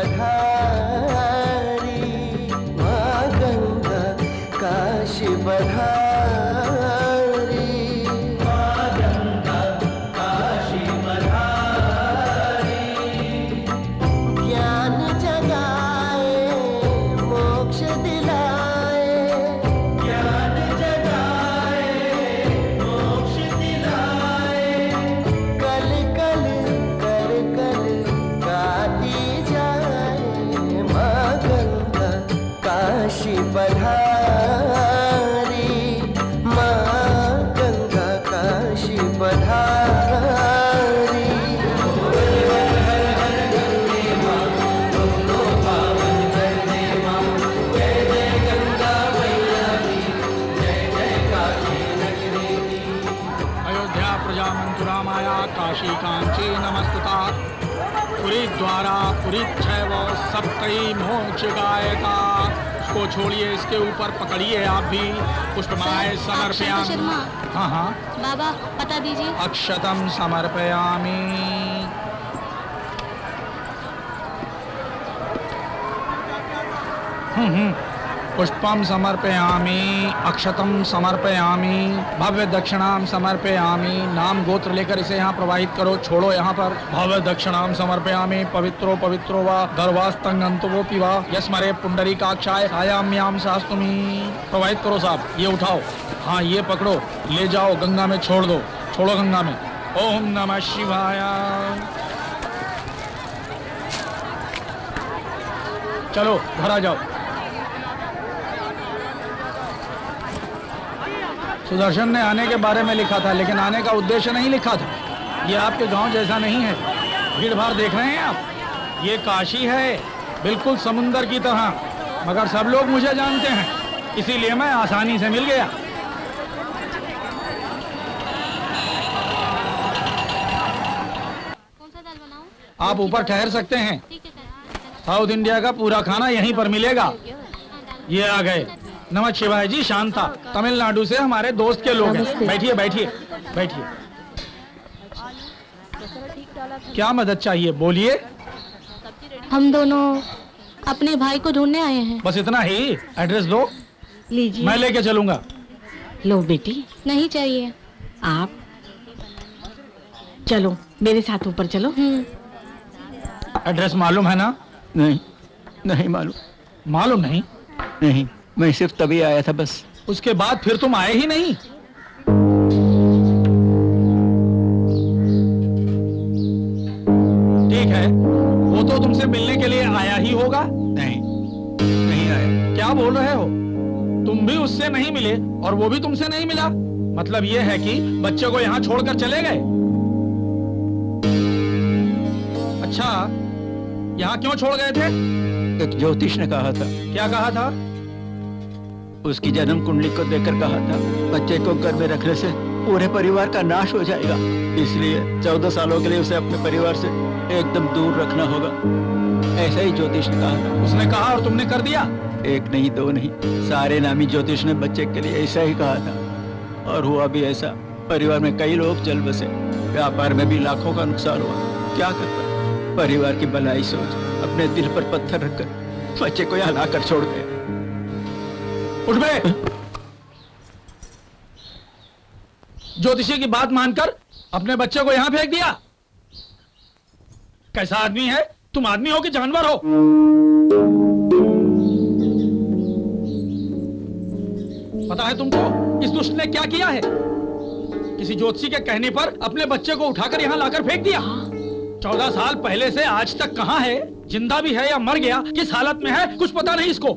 पधारी, माँ गंगा काशी पधारी, माँ गंगा काशी पधारी। ज्ञान जगाए मोक्ष दिलाए, ज्ञान जगाए मोक्ष दिलाए। कल कल कर कल गाती जाए, माँ गंगा काशी पधारी, माँ गंगा काशी पधारी। अयोध्या प्रजा मंथुरामाया काशी कांची नमस्तुता, पुरी द्वारा पुरी छैव सप्तई मोक्ष गायका। इसको छोड़िए, इसके ऊपर पकड़िए आप भी। पुष्पमाय समर्पयामि। शर्मा। हाँ हाँ, बाबा बता दीजिए। अक्षतम समर्पयामि। पुष्पम समर्पयामि, अक्षतम समर्पयामि, भव्य दक्षिणाम समर्पयामि। नाम गोत्र लेकर इसे यहाँ प्रवाहित करो, छोड़ो यहाँ पर। भव्य दक्षिणाम समर्पयामि, पवित्रो पवित्रो वा गर्वास्तंगंतो पिवा यस्मरे पुंडरीकाक्षाय सायाम्याम शास्तुमी। प्रवाहित करो साहब, ये उठाओ। हाँ ये पकड़ो, ले जाओ गंगा में छोड़ दो, छोड़ो गंगा में। ओम नमः शिवाय। चलो घर आ जाओ। सुदर्शन ने आने के बारे में लिखा था, लेकिन आने का उद्देश्य नहीं लिखा था। ये आपके गांव जैसा नहीं है। भीड़ भाड़ देख रहे हैं आप, ये काशी है बिल्कुल समुंदर की तरह, मगर सब लोग मुझे जानते हैं, इसीलिए मैं आसानी से मिल गया। कौन सा दाल बनाऊं? आप ऊपर ठहर सकते हैं, ठीक है सर। साउथ इंडिया का पूरा खाना यहीं पर मिलेगा। ये आ गए। नमः शिवाय जी, शांता तमिलनाडु से हमारे दोस्त के लोग हैं। बैठिए बैठिए बैठिए। क्या मदद चाहिए, बोलिए। हम दोनों अपने भाई को ढूंढने आए हैं। बस इतना ही? एड्रेस दो, लीजिए। मैं लेके चलूंगा। लो बेटी, नहीं चाहिए। आप चलो मेरे साथ ऊपर चलो। एड्रेस मालूम है ना? नहीं, नहीं मालूम। मालूम नहीं? नहीं, मैं सिर्फ तभी आया था बस। उसके बाद फिर तुम आए ही नहीं? ठीक है, वो तो तुमसे मिलने के लिए आया ही होगा। नहीं, नहीं आया। क्या बोल रहे हो? तुम भी उससे नहीं मिले और वो भी तुमसे नहीं मिला? मतलब ये है कि बच्चे को यहाँ छोड़कर चले गए? अच्छा, यहाँ क्यों छोड़ गए थे? एक ज्योतिष ने कहा था। क्या कहा था? उसकी जन्म कुंडली को देखकर कहा था, बच्चे को घर में रखने से पूरे परिवार का नाश हो जाएगा, इसलिए 14 सालों के लिए उसे अपने परिवार से एकदम दूर रखना होगा। ऐसा ही ज्योतिष ने कहा था। उसने कहा और तुमने कर दिया? एक नहीं, दो नहीं, सारे नामी ज्योतिष ने बच्चे के लिए ऐसा ही कहा था, और हुआ भी ऐसा। परिवार में कई लोग जल बसे, व्यापार में भी लाखों का नुकसान हुआ। क्या करता, परिवार की भलाई सोच अपने दिल पर पत्थर रखकर बच्चे को यहाँ लाकर छोड़ गए। उठ बे! ज्योतिषी की बात मानकर अपने बच्चे को यहाँ फेंक दिया? कैसा आदमी है? तुम आदमी हो कि जानवर हो? पता है तुमको इस दुष्ट ने क्या किया है? किसी ज्योतिषी के कहने पर अपने बच्चे को उठाकर यहाँ लाकर फेंक दिया। 14 साल पहले से आज तक कहाँ है? जिंदा भी है या मर गया? किस हालत में है? कुछ पता नहीं इसको।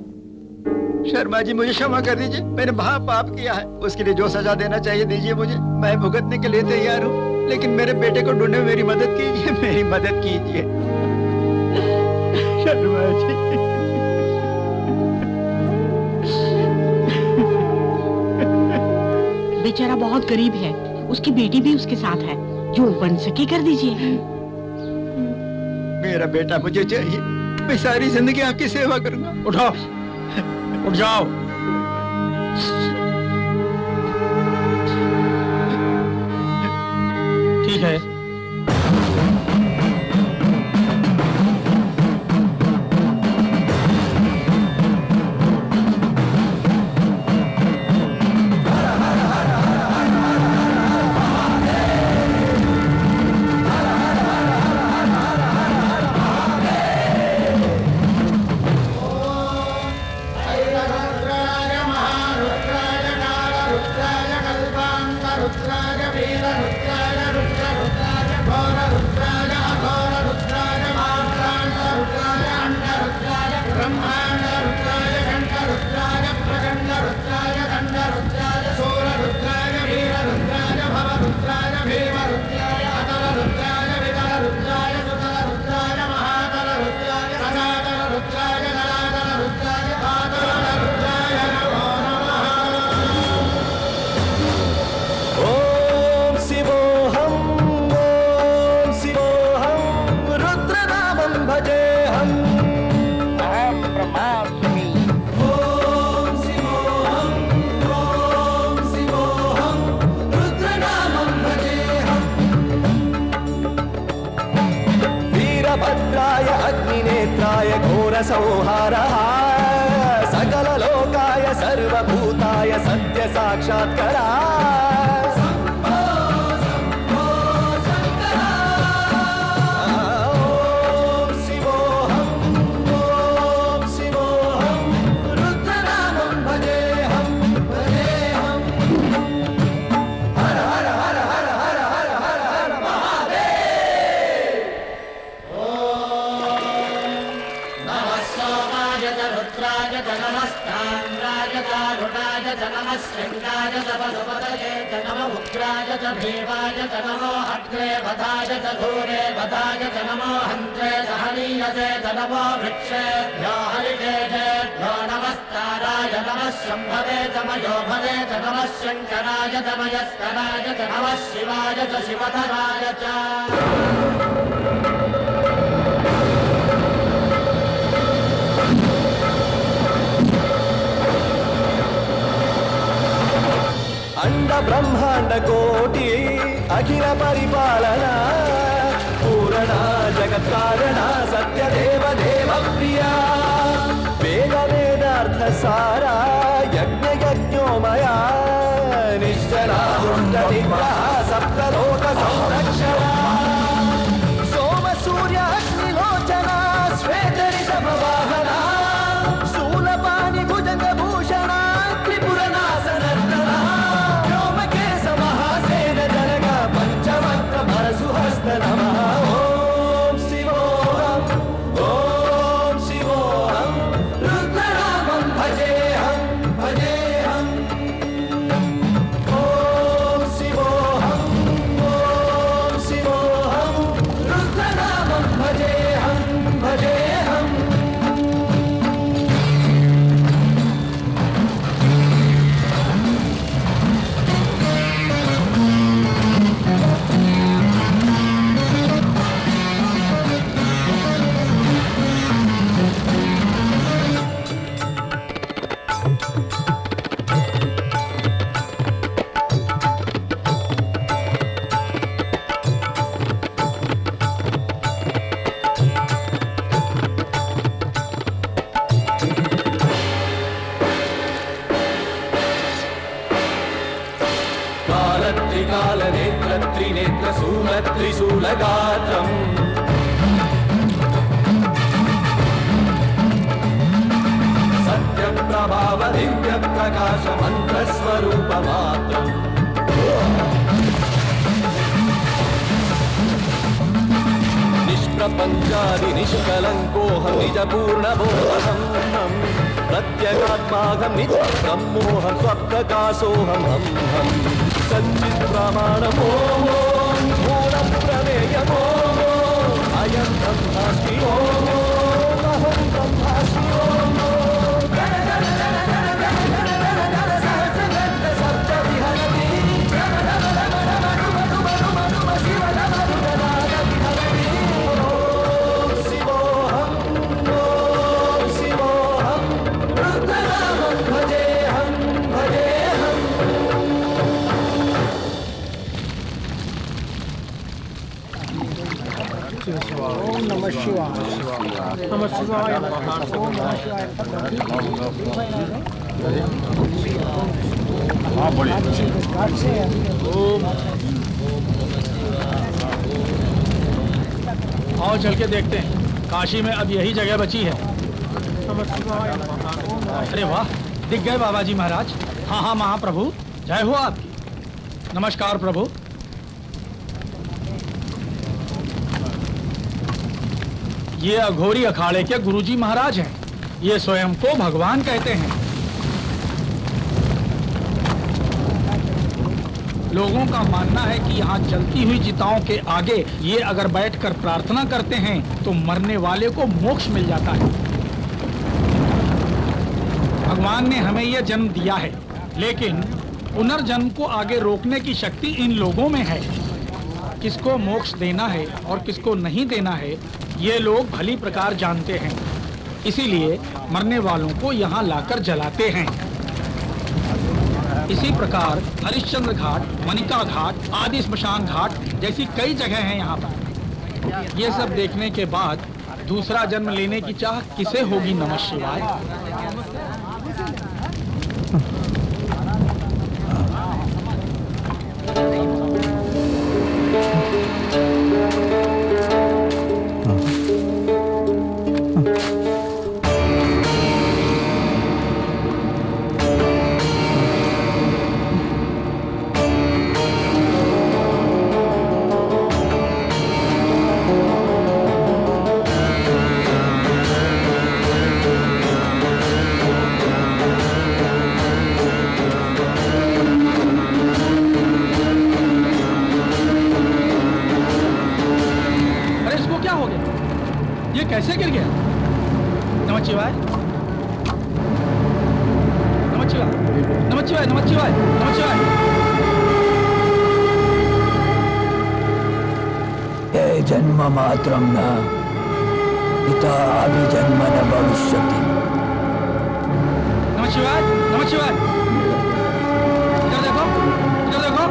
शर्मा जी, मुझे क्षमा कर दीजिए, मैंने महापाप किया है। उसके लिए जो सजा देना चाहिए दीजिए मुझे, मैं भुगतने के लिए तैयार हूँ। लेकिन मेरे बेटे को ढूंढने में मेरी मदद कीजिए, मेरी मदद कीजिए शर्मा जी। बेचारा बहुत गरीब है, उसकी बेटी भी उसके साथ है, जो बन सके कर दीजिए। मेरा बेटा मुझे चाहिए, मैं सारी जिंदगी आपकी सेवा करूंगा। उठो, उठ जाओ। ठीक है, क्षेत्राय घोरसंहारः सकललोकाय सर्वभूताय सत्य साक्षात्करा शृंगाय तपसुपतये च नमो उग्राय च भीमाय च नमो अग्रे वधाय च धूरे वधाय च नमो हन्त्रे च हनीयसे च नमो वृक्षेभ्यो हरिकेशेभ्यो नमस्ताराय नमः शम्भवे च मयोभवे च नमः शङ्कराय च मयस्कराय च नमः शिवाय च शिवधराय च अंड ब्रह्मांड कोटि अखिल परिपालना पूरणा जगत्कारणा सत्यदेव देव प्रिया वेद वेदार्थ सारा यज्ञ यज्ञोमया निश्चला निग्रह सप्तलोक संरक्षणा सोम सूर्य अग्निलोचना श्वेत ऋषभ वाहना शूलपाणि भुजंग भूषणा त्रिपुर नाशनर्दना नमः ओम शिवोहम रुद्रनामं भजेहम ओम शिवोहम रुद्रनामं भजेहम काल नेत्र त्रिनेत्र शूल त्रिशूलगात्रम् सत्य प्रभाव दिव्य प्रकाश मंत्र स्वरूप मात्रम् निष्प्रपंचादि निष्कलंकोऽहं निजपूर्ण बोधहं प्रत्यगात्माहं नित्यं सम्मोहं स्वप्रकाशोऽहं हम सच्चित् प्रमाणम् ओम मूलं प्रमेयम् ओम अयं ब्रह्मास्मि ओम अहं ब्रह्मास्मि ओम आओ चल के देखते हैं, काशी में अब यही जगह बची है। अरे वाह, दिख गए बाबा जी महाराज। हाँ हाँ महाप्रभु, जय हो आपकी। नमस्कार प्रभु। ये अघोरी अखाड़े के गुरुजी महाराज हैं। ये स्वयं को भगवान कहते हैं। लोगों का मानना है कि यहाँ जलती हुई चिताओं के आगे ये अगर बैठकर प्रार्थना करते हैं तो मरने वाले को मोक्ष मिल जाता है। भगवान ने हमें यह जन्म दिया है, लेकिन पुनर्जन्म को आगे रोकने की शक्ति इन लोगों में है। किसको मोक्ष देना है और किसको नहीं देना है, ये लोग भली प्रकार जानते हैं। इसीलिए मरने वालों को यहाँ लाकर जलाते हैं। इसी प्रकार हरिश्चंद्र घाट, मनिका घाट आदि स्मशान घाट जैसी कई जगह हैं यहाँ पर। ये सब देखने के बाद दूसरा जन्म लेने की चाह किसे होगी नमः शिवाय। कैसे गिर गया? नमः शिवाय, नमः शिवाय, नमः शिवाय, नमः शिवाय, नमः शिवाय। ये जन्म मात्रम न पिता अभिजन्म न भविष्यति। नमः शिवाय, नमः शिवाय। इधर देखो, इधर देखो।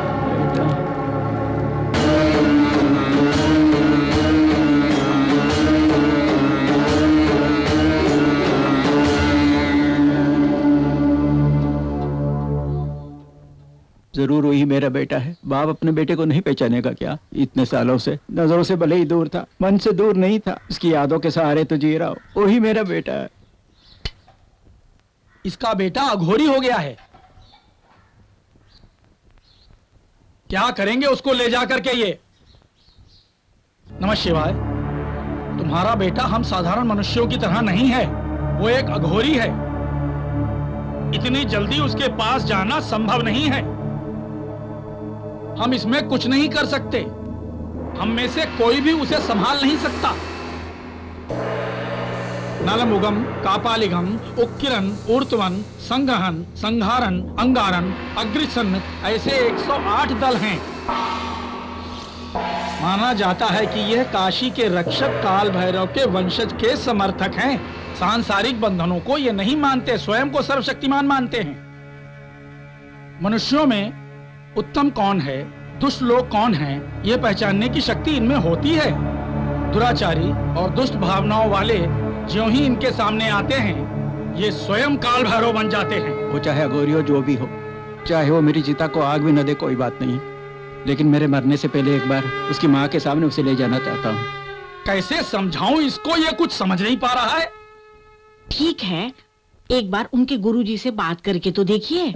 जरूर वही मेरा बेटा है। बाप अपने बेटे को नहीं पहचानेगा क्या? इतने सालों से नजरों से भले ही दूर था, मन से दूर नहीं था। उसकी यादों के सहारे तो जी रहा हो। वही मेरा बेटा है। इसका बेटा अघोरी हो गया है। क्या करेंगे उसको ले जाकर के ये? नमः शिवाय। तुम्हारा बेटा हम साधारण मनुष्यों की तरह नहीं है, वो एक अघोरी है। इतनी जल्दी उसके पास जाना संभव नहीं है। हम इसमें कुछ नहीं कर सकते। हम में से कोई भी उसे संभाल नहीं सकता। नलमुगम, कापालिगम, उक्किरन, ऊर्तवन, संग्रहण, संहारन, अंगारन, अग्रिसन, ऐसे 108 दल हैं। माना जाता है कि यह काशी के रक्षक काल भैरव के वंशज के समर्थक हैं। सांसारिक बंधनों को ये नहीं मानते, स्वयं को सर्वशक्तिमान मानते हैं। मनुष्यों में उत्तम कौन है, दुष्ट लोग कौन हैं, यह पहचानने की शक्ति इनमें होती है। दुराचारी और दुष्ट भावनाओं वाले ज्यों ही इनके सामने आते हैं, ये स्वयं काल भैरव बन जाते हैं। वो चाहे अघोरी हो, जो भी हो, चाहे वो मेरी चिता को आग भी न दे, कोई बात नहीं, लेकिन मेरे मरने से पहले एक बार उसकी माँ के सामने उसे ले जाना चाहता हूँ। कैसे समझाऊं इसको? ये कुछ समझ नहीं पा रहा है। ठीक है, एक बार उनके गुरुजी से बात करके तो देखिए।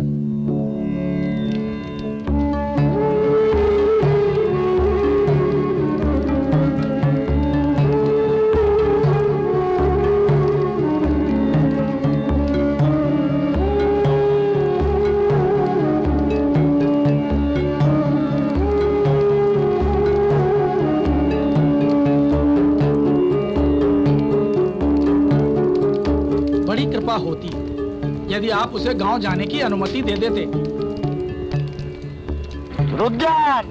होती यदि आप उसे गांव जाने की अनुमति दे देते। रुद्रन!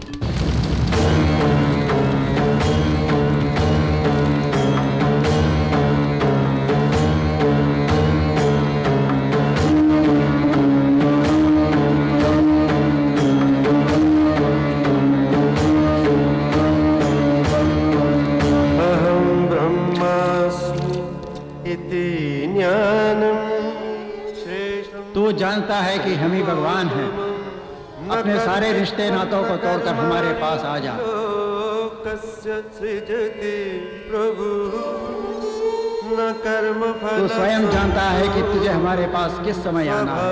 तू जानता है कि हम ही भगवान हैं। अपने सारे रिश्ते नातों को तोड़कर हमारे पास आ जा। तू स्वयं जानता है कि तुझे हमारे पास किस समय आना है।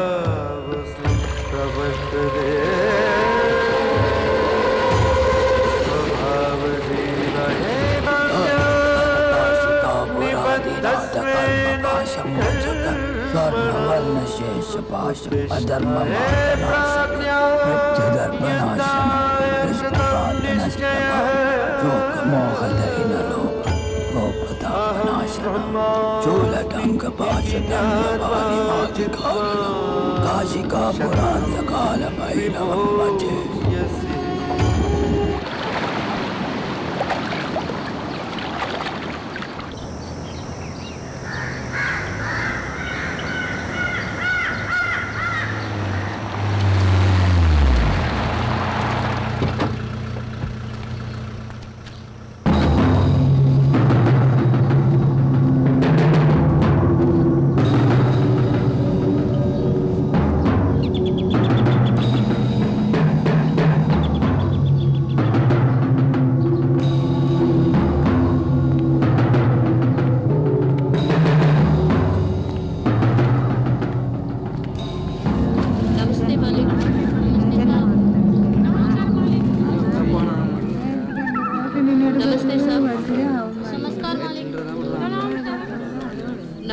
काशी का पुराण काल भैरव बचे।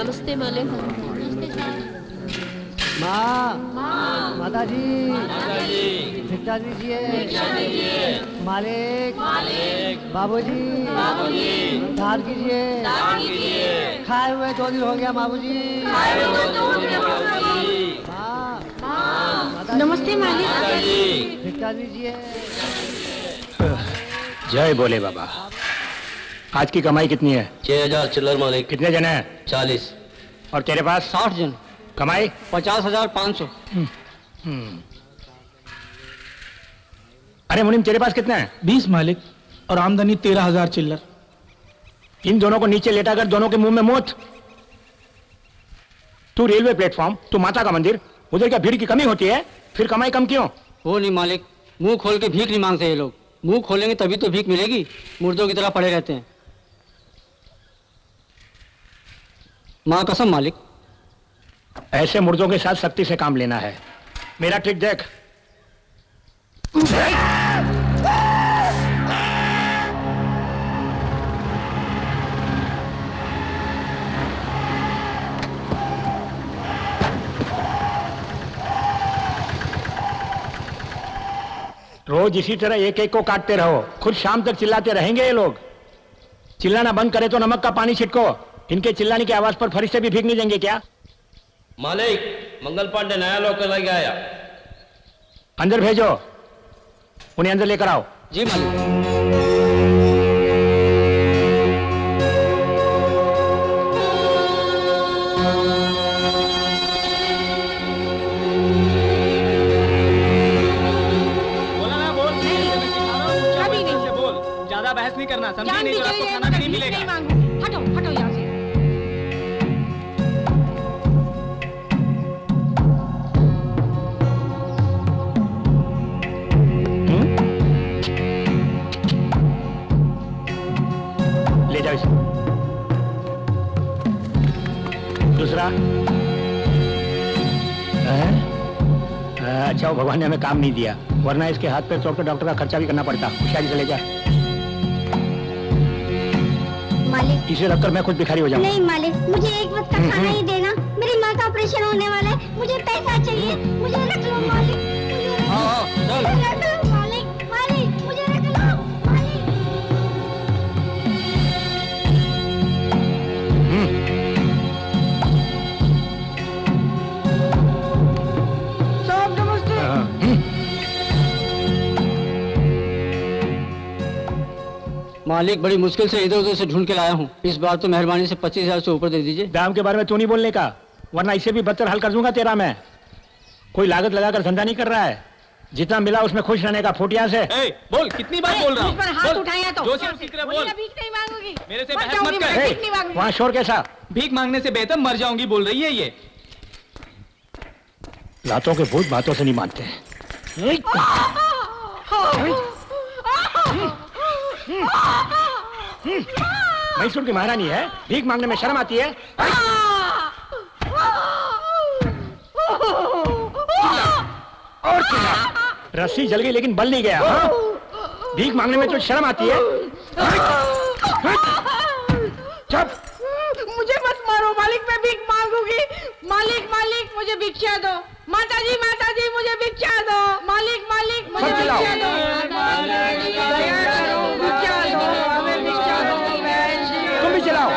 नमस्ते मालिक। नमस्ते साहब। माता जी भिक्षा दीजिए। मालिक बाबूजी दान कीजिए। खाए हुए 2 दिन हो गया बाबूजी। नमस्ते मालिक। भिक्षा दीजिए। जय बोले बाबा। आज की कमाई कितनी है? 6000 चिल्लर मालिक। कितने जन हैं? 40। और तेरे पास? 60 जन। कमाई? 50,500। अरे मुनीम तेरे पास कितने हैं? 20 मालिक और आमदनी 13,000 चिल्लर। इन दोनों को नीचे लेटा कर दोनों के मुंह में मौत। तू रेलवे प्लेटफॉर्म, तू माता का मंदिर, उधर क्या भीड़ की कमी होती है? फिर कमाई कम क्यों? वो नहीं मालिक, मुंह खोल के भीख नहीं मांगते ये लोग। मुंह खोलेंगे तभी तो भीख मिलेगी, मुर्दों की तरह पड़े रहते हैं। माँ कसम मालिक। ऐसे मुर्दों के साथ सख्ती से काम लेना है। मेरा ट्रिक देख। रोज इसी तरह एक एक को काटते रहो, खुद शाम तक चिल्लाते रहेंगे ये लोग। चिल्लाना बंद करे तो नमक का पानी छिटको। इनके चिल्लाने की आवाज पर फरिश्ते भी भीख नहीं देंगे क्या? मालिक मंगल पांडे नया लोग लग आया। अंदर भेजो, उन्हें अंदर लेकर आओ। जी मालिक। ज्यादा बहस नहीं करना, समझी? जान नहीं भी तो आपको चाहिए, खाना भी नहीं भीख मिलेगा। मांगू। हटो हटो यहाँ से। ले जाओ इसे। दूसरा अच्छा, वो भगवान ने हमें काम नहीं दिया, वरना इसके हाथ पे चौक डॉक्टर का खर्चा भी करना पड़ता। होशियारी से ले जा। मालिक इसे रखकर मैं खुद भिखारी हो जाऊंगा। नहीं मालिक, मुझे एक वक्त का खाना ही देना। मेरी माँ का ऑपरेशन होने वाला है, मुझे पैसा चाहिए। मुझे रख लो मालिक, मुझे रख लो। मुझे रख लो मालिक, मालिक मुझे रख लो मालिक। साहब नमस्ते। मालिक बड़ी मुश्किल से इधर उधर से ढूंढ के लाया हूँ। इस बार तो मेहरबानी से 25,000 से ऊपर दे दीजिए। दाम के बारे में तू नहीं बोलने का, वरना इसे भी बदतर हल कर दूंगा तेरा मैं। कोई लागत लगाकर धंधा नहीं कर रहा है। जितना मिला उसमें खुश रहने का। फुटिया से बोल, कितनी बार बोल रहा हूँ? मुझ पर हाथ उठाया तो जो सीख रहे बोल। बोलिए, भीख नहीं मांगूंगी। मेरे से मर बहस जाऊंगी मत मैं, कर। भीख नहीं मांगूंगी। वहाँ शोर कैसा? भीख मांगने से बेहतर मर जाऊंगी बोल रही है ये। लातों के भूत बातों से नहीं मानते। मैसूर की महारानी है, भीख मांगने में शर्म आती है? और चिल्ला। रस्सी जल गई लेकिन बल नहीं गया। हाँ? भीख मांगने में तो शर्म आती है? चुप। मुझे मत मारो मालिक, मैं भीख मांगूंगी। मालिक मालिक मुझे भिक्षा दो। माता जी मुझे भिक्षा दो। मालिक मालिक मुझे सब चिल्लाओ। भिक्षा दो। दया करो, भिक्षा दो, हमें भिक्षा दो। तुम भी चलाओ।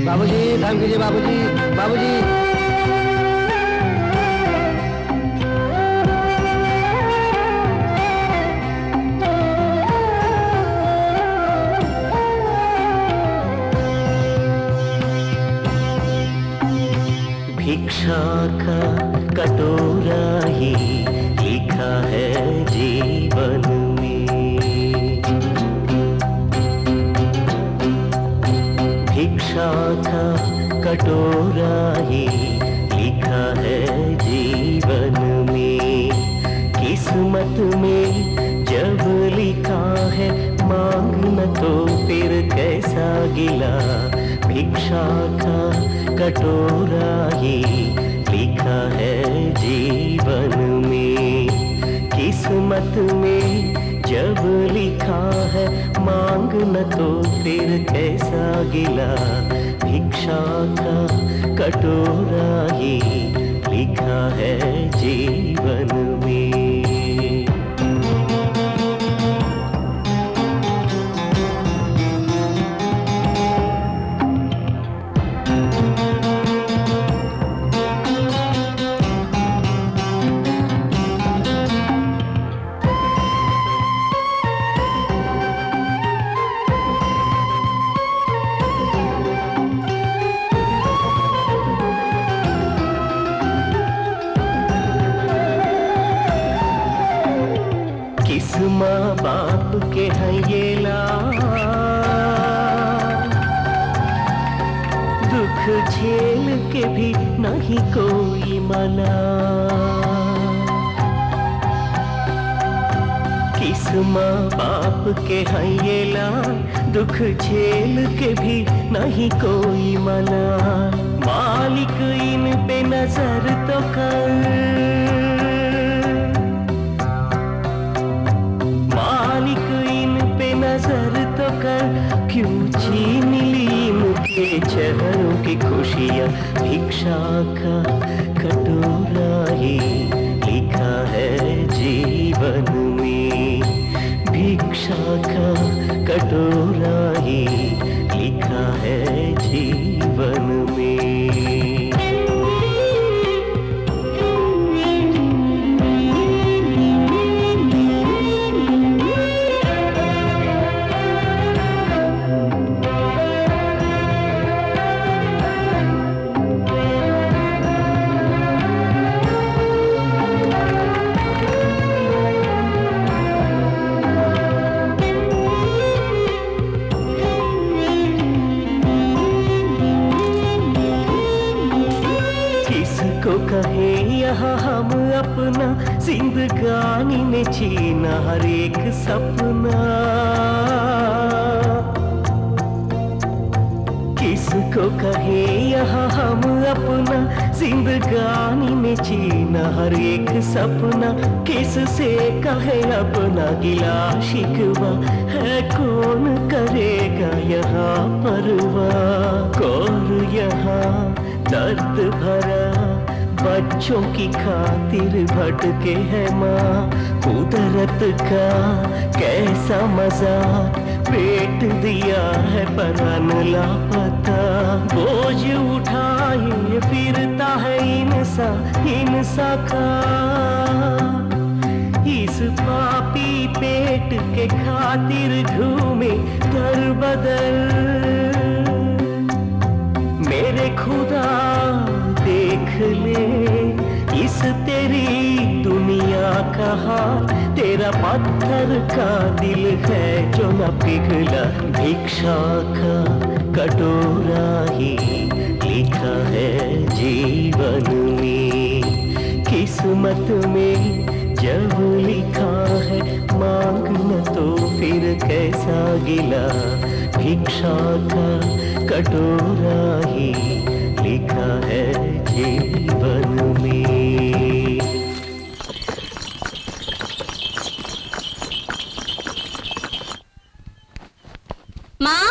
बाबूजी धर्म कीजिए। बाबूजी बाबूजी भिक्षा का कटोरा ही लिखा है जीवन में। भिक्षा का कटोरा ही लिखा है जीवन में। किस्मत में जब लिखा है मांगना तो फिर कैसा गिला। भिक्षा का कटोरा ही लिखा लिखा है जीवन में, किस्मत में जब लिखा है मांग न तो फिर कैसा गिला, भिक्षा का कटोरा ही लिखा है जीवन में। माँ बाप के हैं ये लाल, दुख झेल के भी नहीं कोई मना, किस माँ बाप के हैं ये लाल, दुख झेल के भी नहीं कोई मना, मालिक इन पे नजर तो कर, नजर तो कर, क्यों छीन ली इनके चेहरों की खुशियाँ, भिक्षा का कटोरा ही लिखा है जीवन में, भिक्षा का कटोरा ही लिखा है जीवन में। कहे यहाँ हम अपना, जिंदगानी ने छीना हर एक सपना, किसको कहे यहाँ हम अपना, जिंदगानी ने छीना हर एक सपना, किससे कहे अपना गिला शिकवा, है कौन करेगा यहाँ परवाह, कौन यहाँ दर्द भरा बच्चों की खातिर भटके है माँ, कुदरत का कैसा मजा, पेट दिया है परन लापता, बोझ उठाए फिरता है इंसा का, इस पापी पेट के खातिर घूमे दर बदर, मेरे खुदा देख ले इस तेरी दुनिया का हाल, तेरा पत्थर का दिल है जो न पिघला, भिक्षा का कटोरा ही लिखा है जीवन में, किस्मत में जब लिखा है मांग न तो फिर कैसा गिला, भिक्षा का कटोरा ही लिखा है जीवन में। माँ,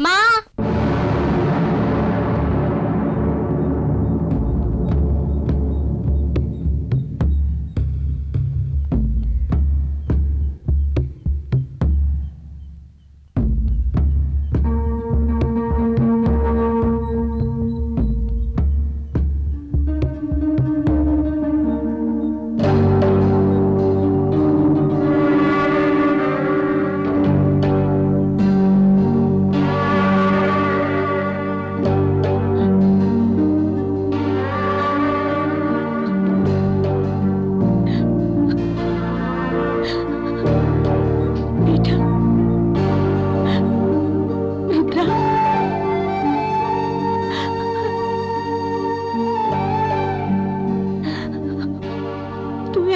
माँ,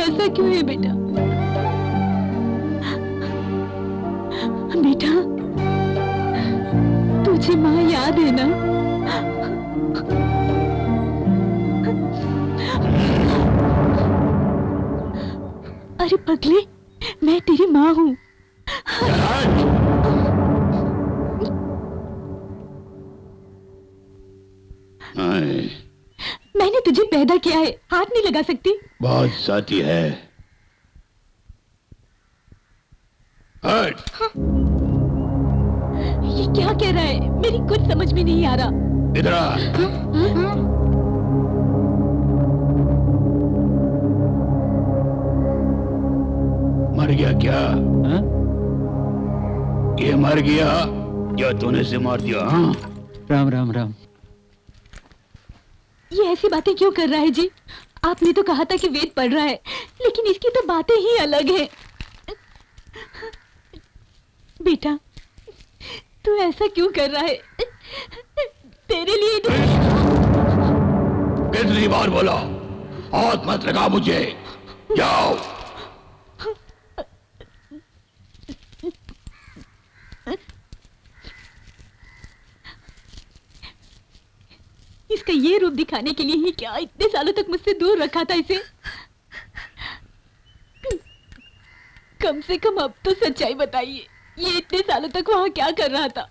ऐसा क्यों है बेटा? बेटा, तुझे माँ याद है ना? अरे पगले, मैं तेरी माँ हूँ। मैंने तुझे पैदा किया है, हाथ नहीं लगा सकती। बहुत साथी है। हट। ये क्या कह रहा है? मेरी कुछ समझ में नहीं आ रहा। इधर आ। मर गया क्या? हाँ? ये मर गया या तूने इसे मार दिया? हाँ? राम राम राम। ये ऐसी बातें क्यों कर रहा है जी? आपने तो कहा था कि वेद पढ़ रहा है, लेकिन इसकी तो बातें ही अलग हैं। बेटा, तू ऐसा क्यों कर रहा है? तेरे लिए कितनी बार बोला हाथ मत लगा मुझे। जाओ। इसका ये रूप दिखाने के लिए ही क्या इतने सालों तक मुझसे दूर रखा था इसे? कम से कम अब तो सच्चाई बताइए, ये इतने सालों तक वहां क्या कर रहा था?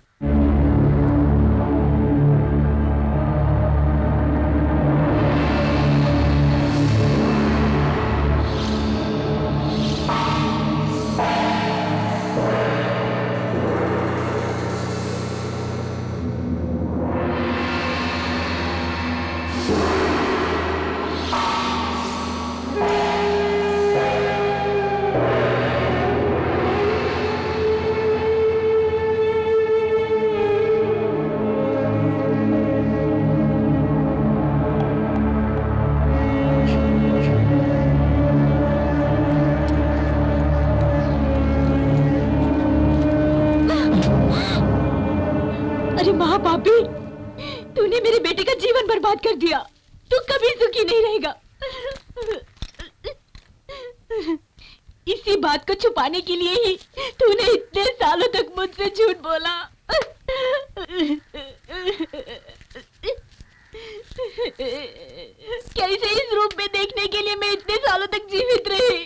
तूने मेरे बेटे का जीवन बर्बाद कर दिया। तू कभी सुखी नहीं रहेगा। इसी बात को छुपाने के लिए ही तूने इतने सालों तक मुझसे झूठ बोला। कैसे इस रूप में देखने के लिए मैं इतने सालों तक जीवित रही?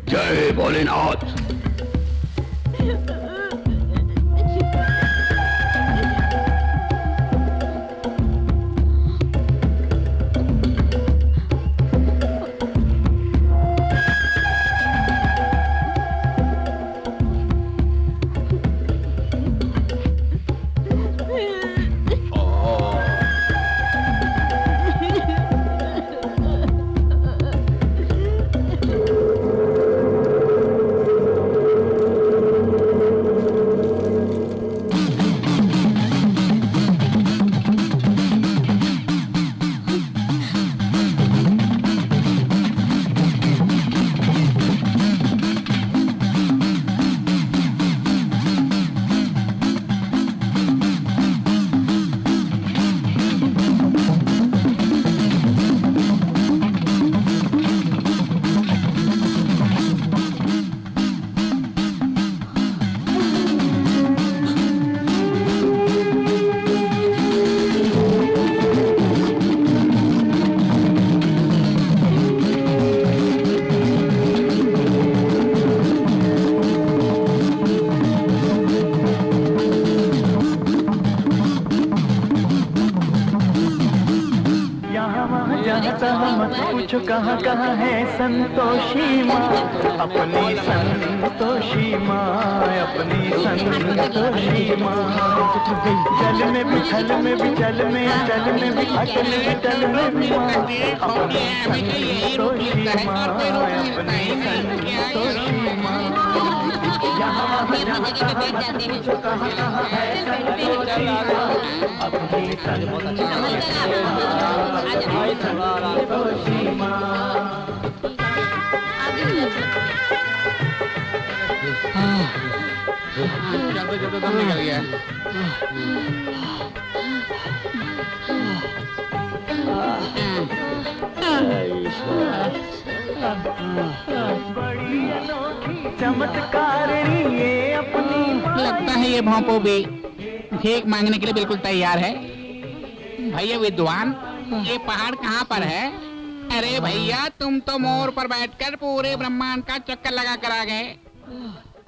जय भोलेनाथ। पूछो कहाँ कहाँ है संतोषी माँ, अपनी संतोषी माँ, अपनी संतोषी माँ। जल में भी छल में भी जल में चल में भी अटल विटल में भी माँ, अपनी संतोषी माँ, अपनी संतोषी माँ। यहाँ पूछो कहाँ कहाँ है संतोषी माँ, अपनी संतोषी माँ। जब दम निकल गया। बड़ी अनोखी चमत्कारिणी ये अपनी। लगता है ये भोंपू भी भीख मांगने के लिए बिल्कुल तैयार है। भैया विद्वान, ये पहाड़ कहाँ पर है? अरे भैया तुम तो मोर पर बैठकर पूरे ब्रह्मांड का चक्कर लगा कर आ गए।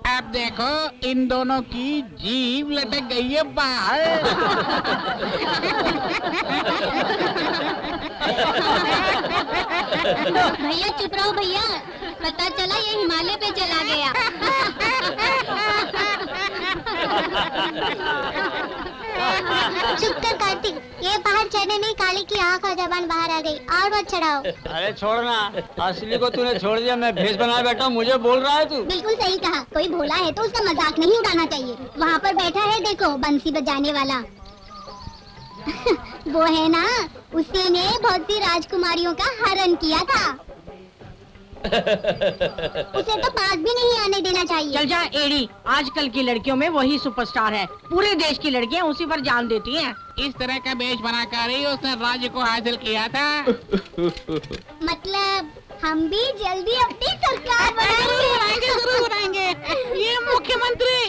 अब देखो इन दोनों की जीभ लटक गई है बाहर। भैया चुप रहो भैया, पता चला ये हिमालय पे चला गया। चुप कर कार्तिक, ये पहाड़ चढ़ने में काली की आँख और जबान बाहर आ गई। और मत चढ़ाओ। अरे छोड़ना, असली को तूने छोड़ दिया, मैं भेष बनाए बैठा हूँ, मुझे बोल रहा है तू। बिल्कुल सही कहा, कोई भोला है तो उसका मजाक नहीं उड़ाना चाहिए। वहाँ पर बैठा है देखो बंसी बजाने वाला। वो है ना, उसी ने बहुत सी राजकुमारियों का हरण किया था। उसे तो पास भी नहीं आने देना चाहिए। चल जा एड़ी, आजकल की लड़कियों में वही सुपरस्टार है। पूरे देश की लड़कियां उसी पर जान देती हैं। इस तरह का वेश बनाकर ही उसने राज्य को हासिल किया था। मतलब हम भी जल्दी अपनी सरकार बनाएंगे। जरूर बनाएंगे। ये मुख्यमंत्री,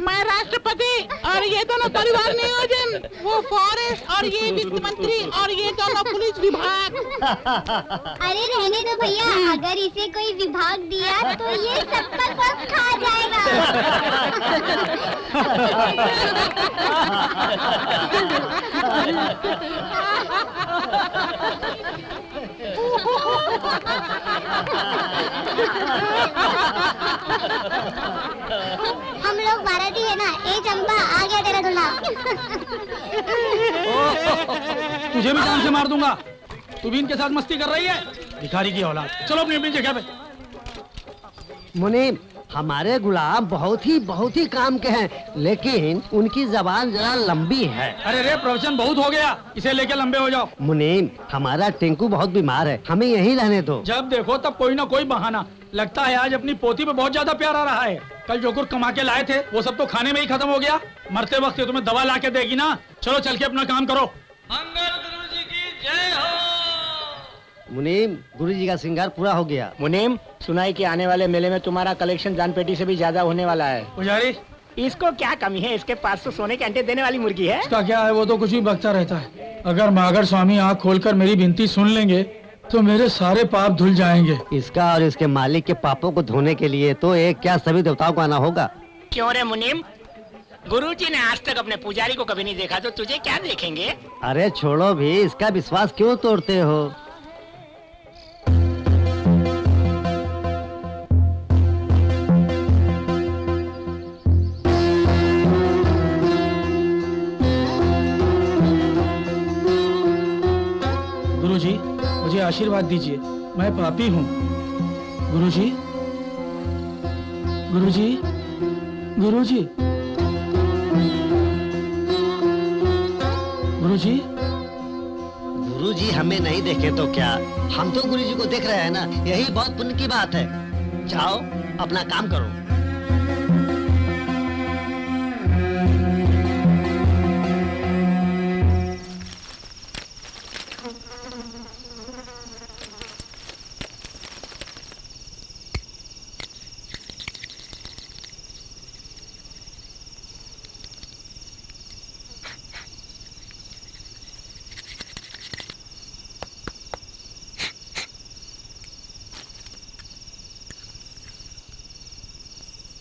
मैं राष्ट्रपति और ये दोनों परिवार नियोजन, वो फॉरेस्ट और ये वित्त मंत्री और ये दोनों पुलिस विभाग। अरे रहने दो भैया, अगर इसे कोई विभाग दिया तो ये सब पर सब खा जाएगा। हम लोग भारतीय है ना। ए चंपा, आ गया तेरा दूल्हा। तुझे भी जान से मार दूंगा। तू भी इनके साथ मस्ती कर रही है, भिखारी की औलाद। चलो अपनी अपनी जगह पे। मुनीम, हमारे गुलाम बहुत ही काम के हैं, लेकिन उनकी जबान जरा लंबी है। अरे रे, प्रवचन बहुत हो गया, इसे लेके लंबे हो जाओ। मुनीम, हमारा टिंकू बहुत बीमार है, हमें यहीं रहने दो। जब देखो तब कोई ना कोई बहाना। लगता है आज अपनी पोती पे बहुत ज्यादा प्यार आ रहा है। कल जो कुछ कमा के लाए थे वो सब तो खाने में ही खत्म हो गया। मरते वक्त तुम्हें दवा ला के देगी ना। चलो चल के अपना काम करो। मंगल गुरु जी की जय हो। मुनीम, गुरुजी का श्रृंगार पूरा हो गया। मुनीम, सुनाई कि आने वाले मेले में तुम्हारा कलेक्शन दान पेटी से भी ज्यादा होने वाला है। पुजारी, इसको क्या कमी है? इसके पास तो सोने के अंडे देने वाली मुर्गी है। इसका क्या है, वो तो कुछ भी बकता रहता है। अगर मागर स्वामी आँख खोलकर मेरी विनती सुन लेंगे तो मेरे सारे पाप धुल जाएंगे। इसका और इसके मालिक के पापों को धोने के लिए तो एक क्या सभी देवताओं को आना होगा। क्यों रे मुनीम, गुरुजी ने आज तक अपने पुजारी को कभी नहीं देखा, तो तुझे क्या देखेंगे? अरे छोड़ो भी, इसका विश्वास क्यों तोड़ते हो? गुरुजी, मुझे आशीर्वाद दीजिए, मैं पापी हूँ। गुरुजी, गुरुजी, गुरुजी, गुरुजी। गुरुजी हमें नहीं देखे तो क्या, हम तो गुरुजी को देख रहे हैं ना, यही बहुत पुण्य की बात है। जाओ अपना काम करो।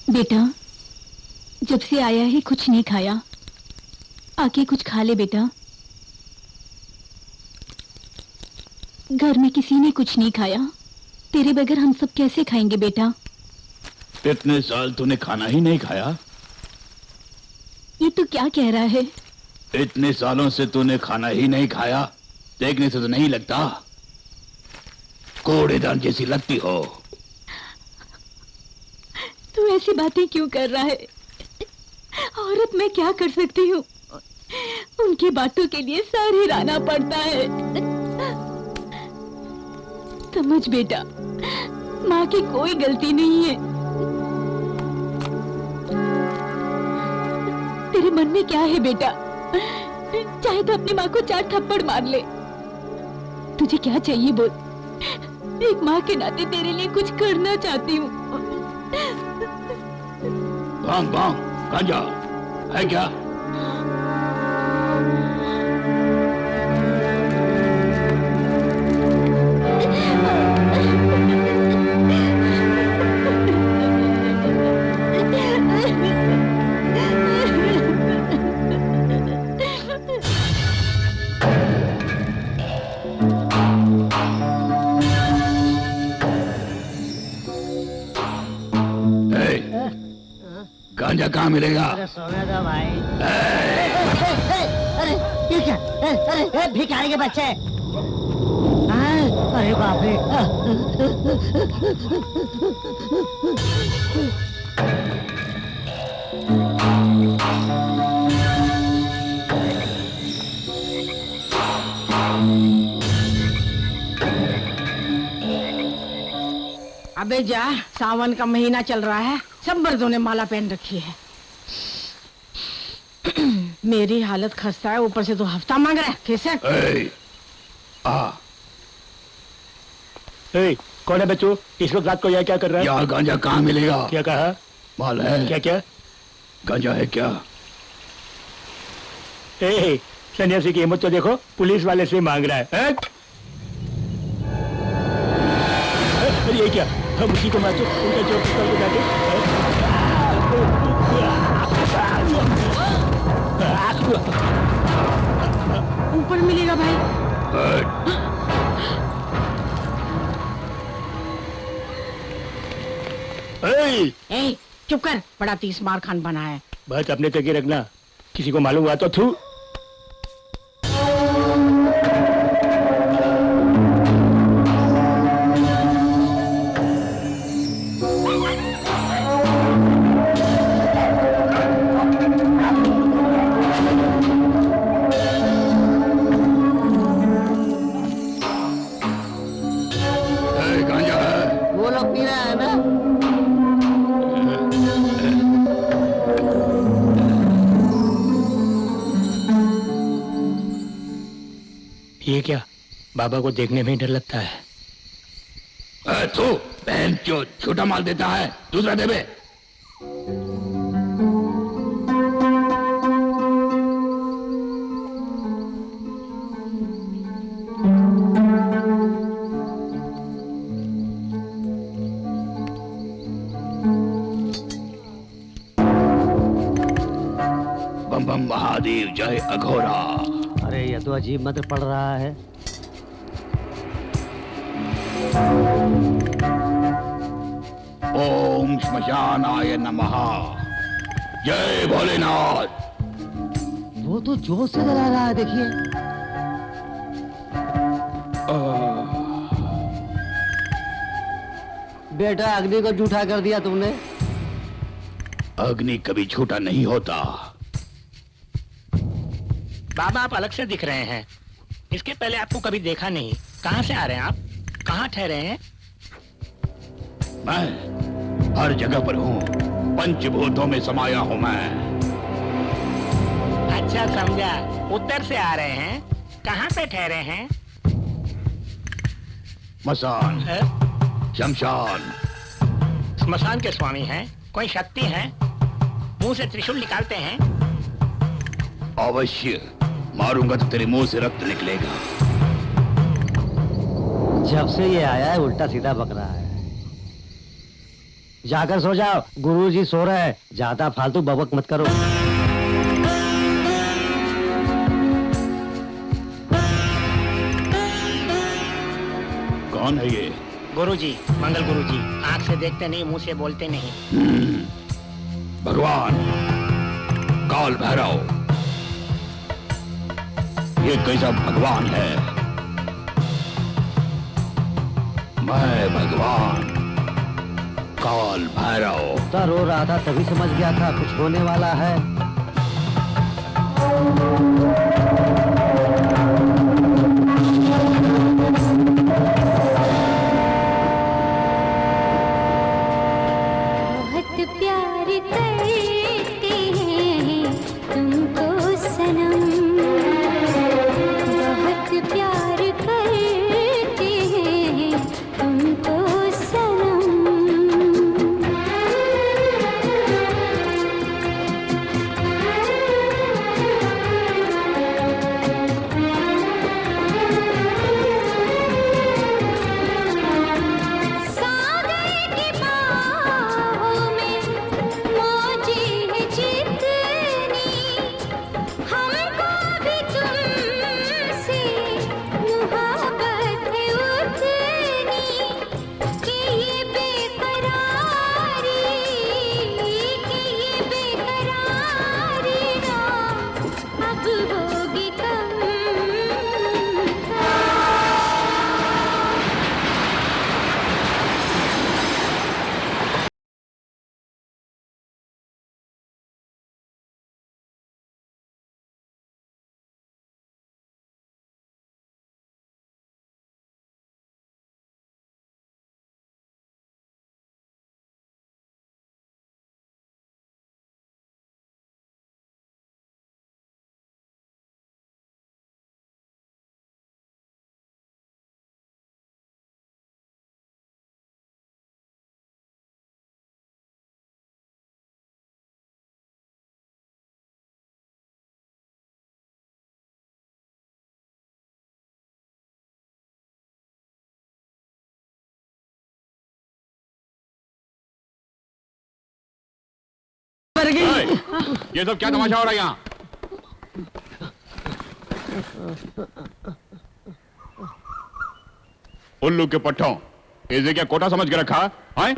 बेटा, जब से आया है कुछ नहीं खाया, आके कुछ खा ले बेटा। घर में किसी ने कुछ नहीं खाया, तेरे बगैर हम सब कैसे खाएंगे बेटा? इतने साल तूने खाना ही नहीं खाया? ये तू क्या कह रहा है? इतने सालों से तूने खाना ही नहीं खाया, देखने से तो नहीं लगता। कूड़ेदान जैसी लगती हो। तू ऐसी बातें क्यों कर रहा है? औरत मैं क्या कर सकती हूँ? उनकी बातों के लिए सर हिलाना पड़ता है। समझ बेटा, माँ की कोई गलती नहीं है। तेरे मन में क्या है बेटा? चाहे तो अपनी माँ को 4 थप्पड़ मार ले। तुझे क्या चाहिए बोल? एक माँ के नाते तेरे लिए कुछ करना चाहती हूँ। भांग भांग, गांजा है क्या? गांजा कहाँ मिलेगा? अरे सोने दो भाई। अरे ये क्या? अरे भिखारी के बच्चे। अरे बाप रे। अबे जा, सावन का महीना चल रहा है, सब मर्दों ने माला पहन रखी है। मेरी हालत खस्ता है, ऊपर से तो हफ्ता मांग रहा है। कैसे? कौन है बच्चों? इस वक्त रात को यह क्या कर रहा है? यहाँ गांजा कहाँ मिलेगा? क्या कहा? माल है? क्या क्या? गांजा है क्या? सन्यासी की हिम्मत तो देखो, पुलिस वाले से मांग रहा है। अरे ये क्या? हम उसी को मारते, उनका जो पिस्तौल को जाके। ऊपर मिलेगा भाई। ए, चुप कर, बड़ा 30 मार खान बना है। बात अपने तक ही रखना, किसी को मालूम हुआ तो थू। वो लोग पी रहे हैं ना? ये क्या? बाबा को देखने में ही डर लगता है। तू बहन क्यों छोटा माल देता है? दूसरा दे बे। बम बम महादेव जय अघोरा। अरे ये तो अजीब मंत्र पढ़ रहा है। ओम श्मशानाय नमः। जय भोलेनाथ। वो तो जोश से जला रहा है, देखिए। बेटा अग्नि को झूठा कर दिया तुमने। अग्नि कभी झूठा नहीं होता। बाबा आप अलग से दिख रहे हैं, इसके पहले आपको कभी देखा नहीं। कहाँ से आ रहे हैं आप? कहाँ ठहरे हैं? मैं हर जगह पर हूँ, पंचभूतों में समाया हूँ मैं। अच्छा समझा, उत्तर से आ रहे हैं। कहाँ पे ठहरे हैं? मसान, शमशान। स्मशान के स्वामी हैं? कोई शक्ति है? मुंह से त्रिशूल निकालते हैं? अवश्य, मारूंगा तो तेरे मुंह से रक्त निकलेगा। जब से ये आया है उल्टा सीधा बक रहा है। जाकर सो जाओ, गुरुजी सो रहे हैं, ज्यादा फालतू बबक मत करो। कौन है ये? गुरुजी, मंगल गुरुजी। आंख से देखते नहीं, मुंह से बोलते नहीं। भगवान काल भैरव। ये कैसा भगवान है? मैं भगवान काल भैरव। तो रो रहा था तभी समझ गया था कुछ होने वाला है। बहुत प्यार करते हैं तुमको सनम, बहुत प्यार करते हैं तुमको सनम। मर गई। ये सब क्या तमाशा हो रहा है यहाँ? उल्लू के पट्टों, इसे क्या कोटा समझ के रखा है?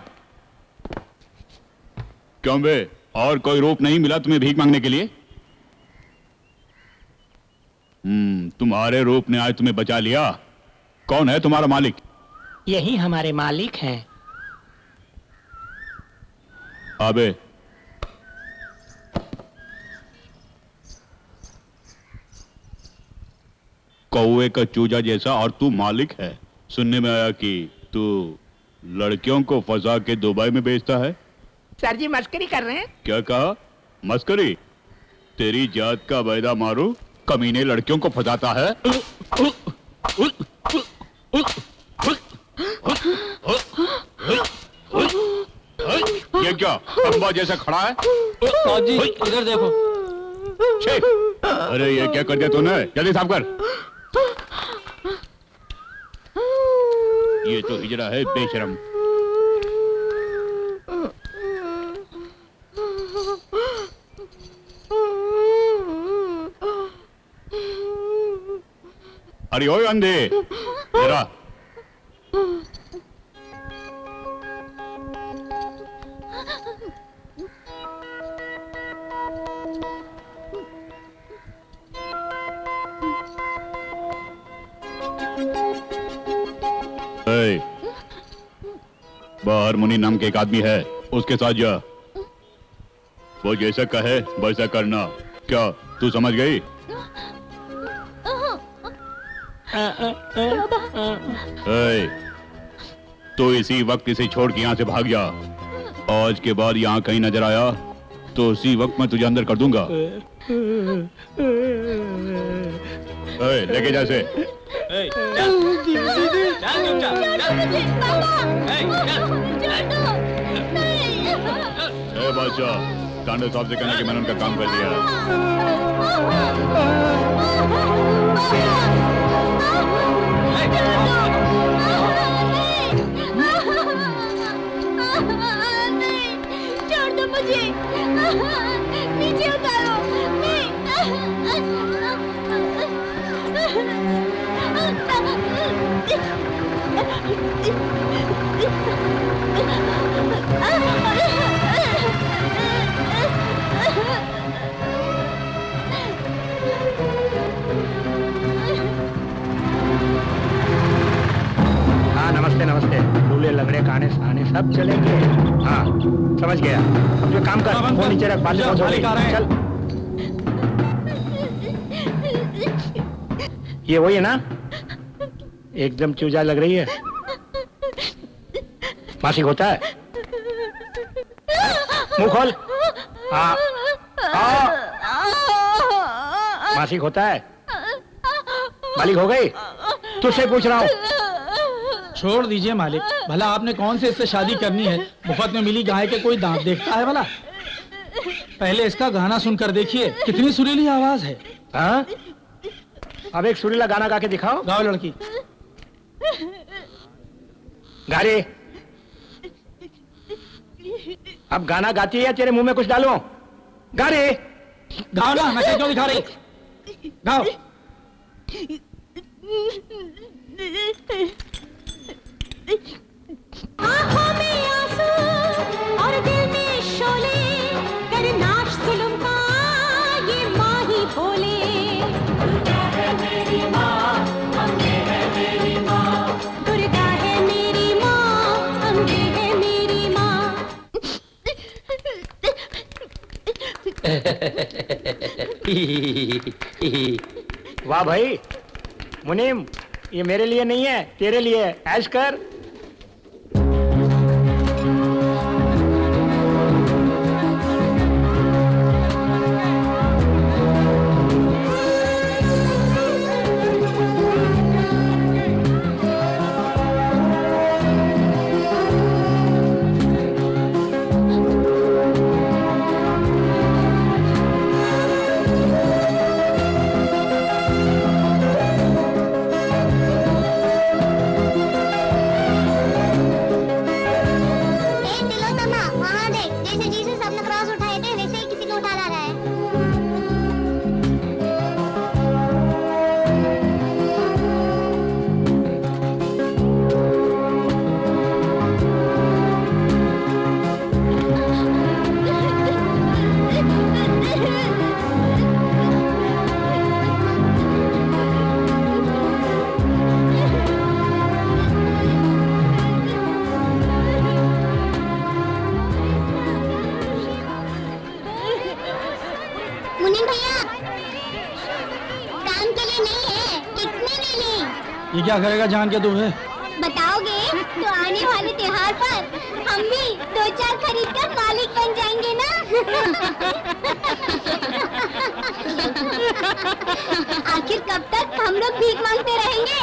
क्यों बे, और कोई रूप नहीं मिला तुम्हें भीख मांगने के लिए? तुम्हारे रूप ने आज तुम्हें बचा लिया। कौन है तुम्हारा मालिक? यही हमारे मालिक हैं। अबे कौवे का चूजा जैसा, और तू मालिक है। सुनने में आया कि तू लड़कियों को फंसा के दुबई में बेचता है। सर जी मस्करी कर रहे हैं। क्या कहा? मस्करी? तेरी जात का बैदा मारू, कमीने लड़कियों को फंसाता है। ये क्या खंबा जैसा खड़ा है? जी इधर देखो। छे! अरे ये क्या कर दिया तूने? जल्दी साफ कर। ये तो हिजड़ा है बेशरम। अरे ओए अंधे, जरा बाहर मुनि नाम के एक आदमी है, उसके साथ जा। वो जैसा कहे वैसा करना। क्या तू समझ गई? तो इसी वक्त इसे छोड़ के यहाँ से भाग जा। आज के बाद यहाँ कहीं नजर आया तो उसी वक्त मैं तुझे अंदर कर दूंगा। लेके जा इसे। बादशाह, तांडव साहब से कहना कि मैंने उनका काम कर दिया। छोड़ दो मुझे, नीचे उतारो। हाँ नमस्ते नमस्ते। लूले लगड़े काने साने सब चलेंगे। हाँ समझ गया। अब जो काम कर, फोन नीचे रख, बात चल। ये वही है ना? एकदम चूजा लग रही है। मासिक होता है? मुंह खोल। हाँ मासिक होता है? मालिक हो गई? तुझसे पूछ रहा हूँ। छोड़ दीजिए मालिक, भला आपने कौन से इससे शादी करनी है? मुफ्त में मिली गाय के कोई दांत देखता है भला? पहले इसका गाना सुनकर देखिए, कितनी सुरीली आवाज है। हाँ? अब एक सुरीला गाना गा के दिखाओ। गाओ लड़की। गा रे। अब गाना गाती है या तेरे मुंह में कुछ डालो? गा रे। गाओ ना, नशे क्यों दिखा रही? गाओ। आँखों में आंसू और दिल में शोले, कर नाश जुल्म का ये माँ ही बोले। दुर्गा है मेरी माँ, अम्बे है मेरी माँ। दुर्गा है मेरी माँ, अम्बे है मेरी माँ। वाह भाई मुनीम, ये मेरे लिए नहीं है, तेरे लिए। ऐश कर। ये क्या करेगा जान के तुम्हें? बताओगे तो आने वाले त्योहार पर हम भी 2-4 खरीद कर मालिक बन जाएंगे ना। आखिर कब तक हम लोग भीख मांगते रहेंगे?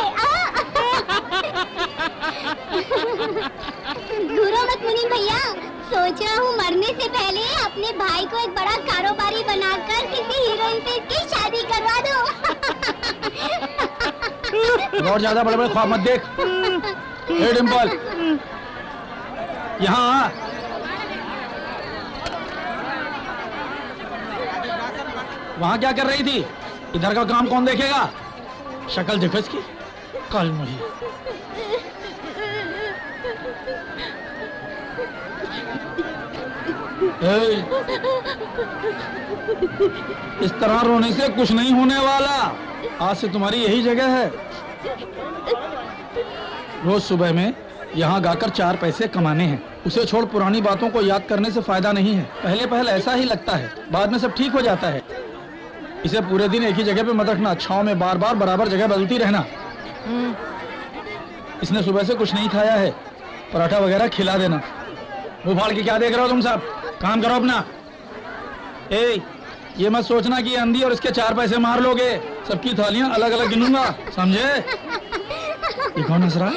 घूरो मत मुनीम भैया, सोच रहा हूँ मरने से पहले अपने भाई को एक बड़ा कारोबारी बनाकर किसी हीरोइन से इसकी शादी करवा दो। और ज्यादा बड़े बड़े ख्वाब मत देख। ए डिम्पल, यहाँ आ। वहाँ क्या कर रही थी? इधर का काम कौन देखेगा? शक्ल देखो इसकी, कल मुझे। इस तरह रोने से कुछ नहीं होने वाला। आज से तुम्हारी यही जगह है। रोज सुबह में यहाँ गाकर 4 पैसे कमाने हैं। उसे छोड़ पुरानी बातों को याद करने से फायदा नहीं है। पहले पहले ऐसा ही लगता है, बाद में सब ठीक हो जाता है। इसे पूरे दिन एक ही जगह पे मत रखना, छांव में बार बार बराबर जगह बदलती रहना। इसने सुबह से कुछ नहीं खाया है, पराठा वगैरह खिला देना। मुँह फाड़ के क्या देख रहे हो तुम सब? काम करो अपना। ये मत सोचना कि अंधी और इसके 4 पैसे मार लोगे। सबकी थालियां अलग अलग गिनूंगा, समझे? ये कौन हंस रहा है?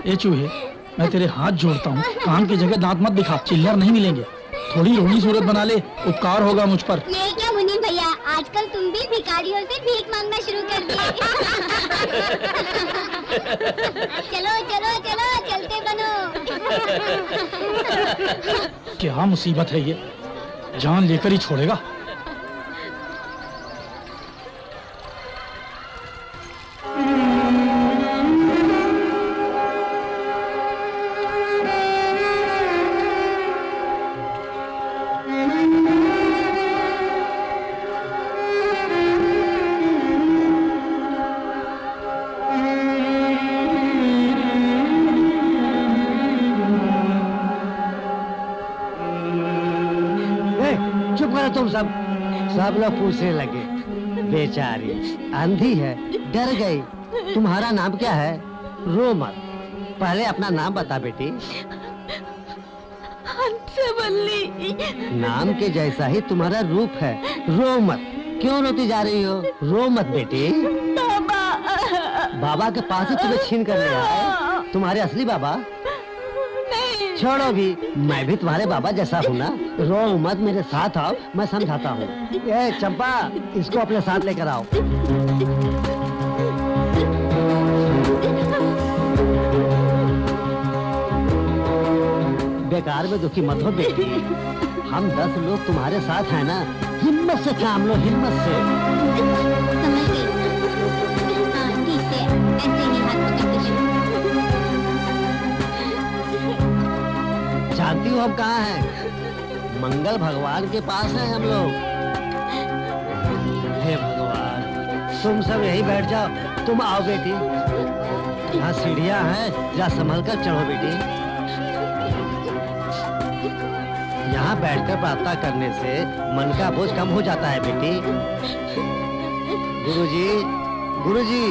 ए चूहे, मैं तेरे हाथ जोड़ता हूँ, काम की जगह दांत मत दिखा, चिल्लर नहीं मिलेंगे। थोड़ी रोनी सूरत बना ले, उपकार होगा मुझ पर। ये क्या मुनीम भैया, आजकल तुम भी भिखारियों से भीख मांगना शुरू कर दिए। चलो चलो चलो, चलते बनो। क्या मुसीबत है ये, जान लेकर ही छोड़ेगा। तुम सब लोग पूछने लगे, बेचारी अंधी है, डर गई। तुम्हारा नाम क्या है? रो मत, पहले अपना नाम बता बेटी। हंसवल्ली। नाम के जैसा ही तुम्हारा रूप है। रो मत, क्यों रोती जा रही हो? रो मत बेटी। बाबा, बाबा के पास ही तुम्हें छीन कर ले आए, तुम्हारे असली बाबा? छोड़ो भी, मैं भी तुम्हारे बाबा जैसा हूँ ना। रो मत, मेरे साथ आओ, मैं समझाता हूँ। ए चंपा, इसको अपने साथ लेकर आओ। बेकार में दुखी मत हो बेटी, हम 10 लोग तुम्हारे साथ हैं ना। हिम्मत से काम लो, हिम्मत से। समझ गई। हाँ ठीक है, ऐसे ही हाथ पकड़ के चलो। जानती हो हम कहाँ हैं? मंगल भगवान के पास हैं हम लोग। हे भगवान, तुम सब यही बैठ जाओ। तुम आओ बेटी, यहाँ सीढ़ियाँ हैं, जरा संभल कर चढ़ो बेटी। यहाँ बैठकर प्रार्थना करने से मन का बोझ कम हो जाता है बेटी। गुरुजी, गुरुजी।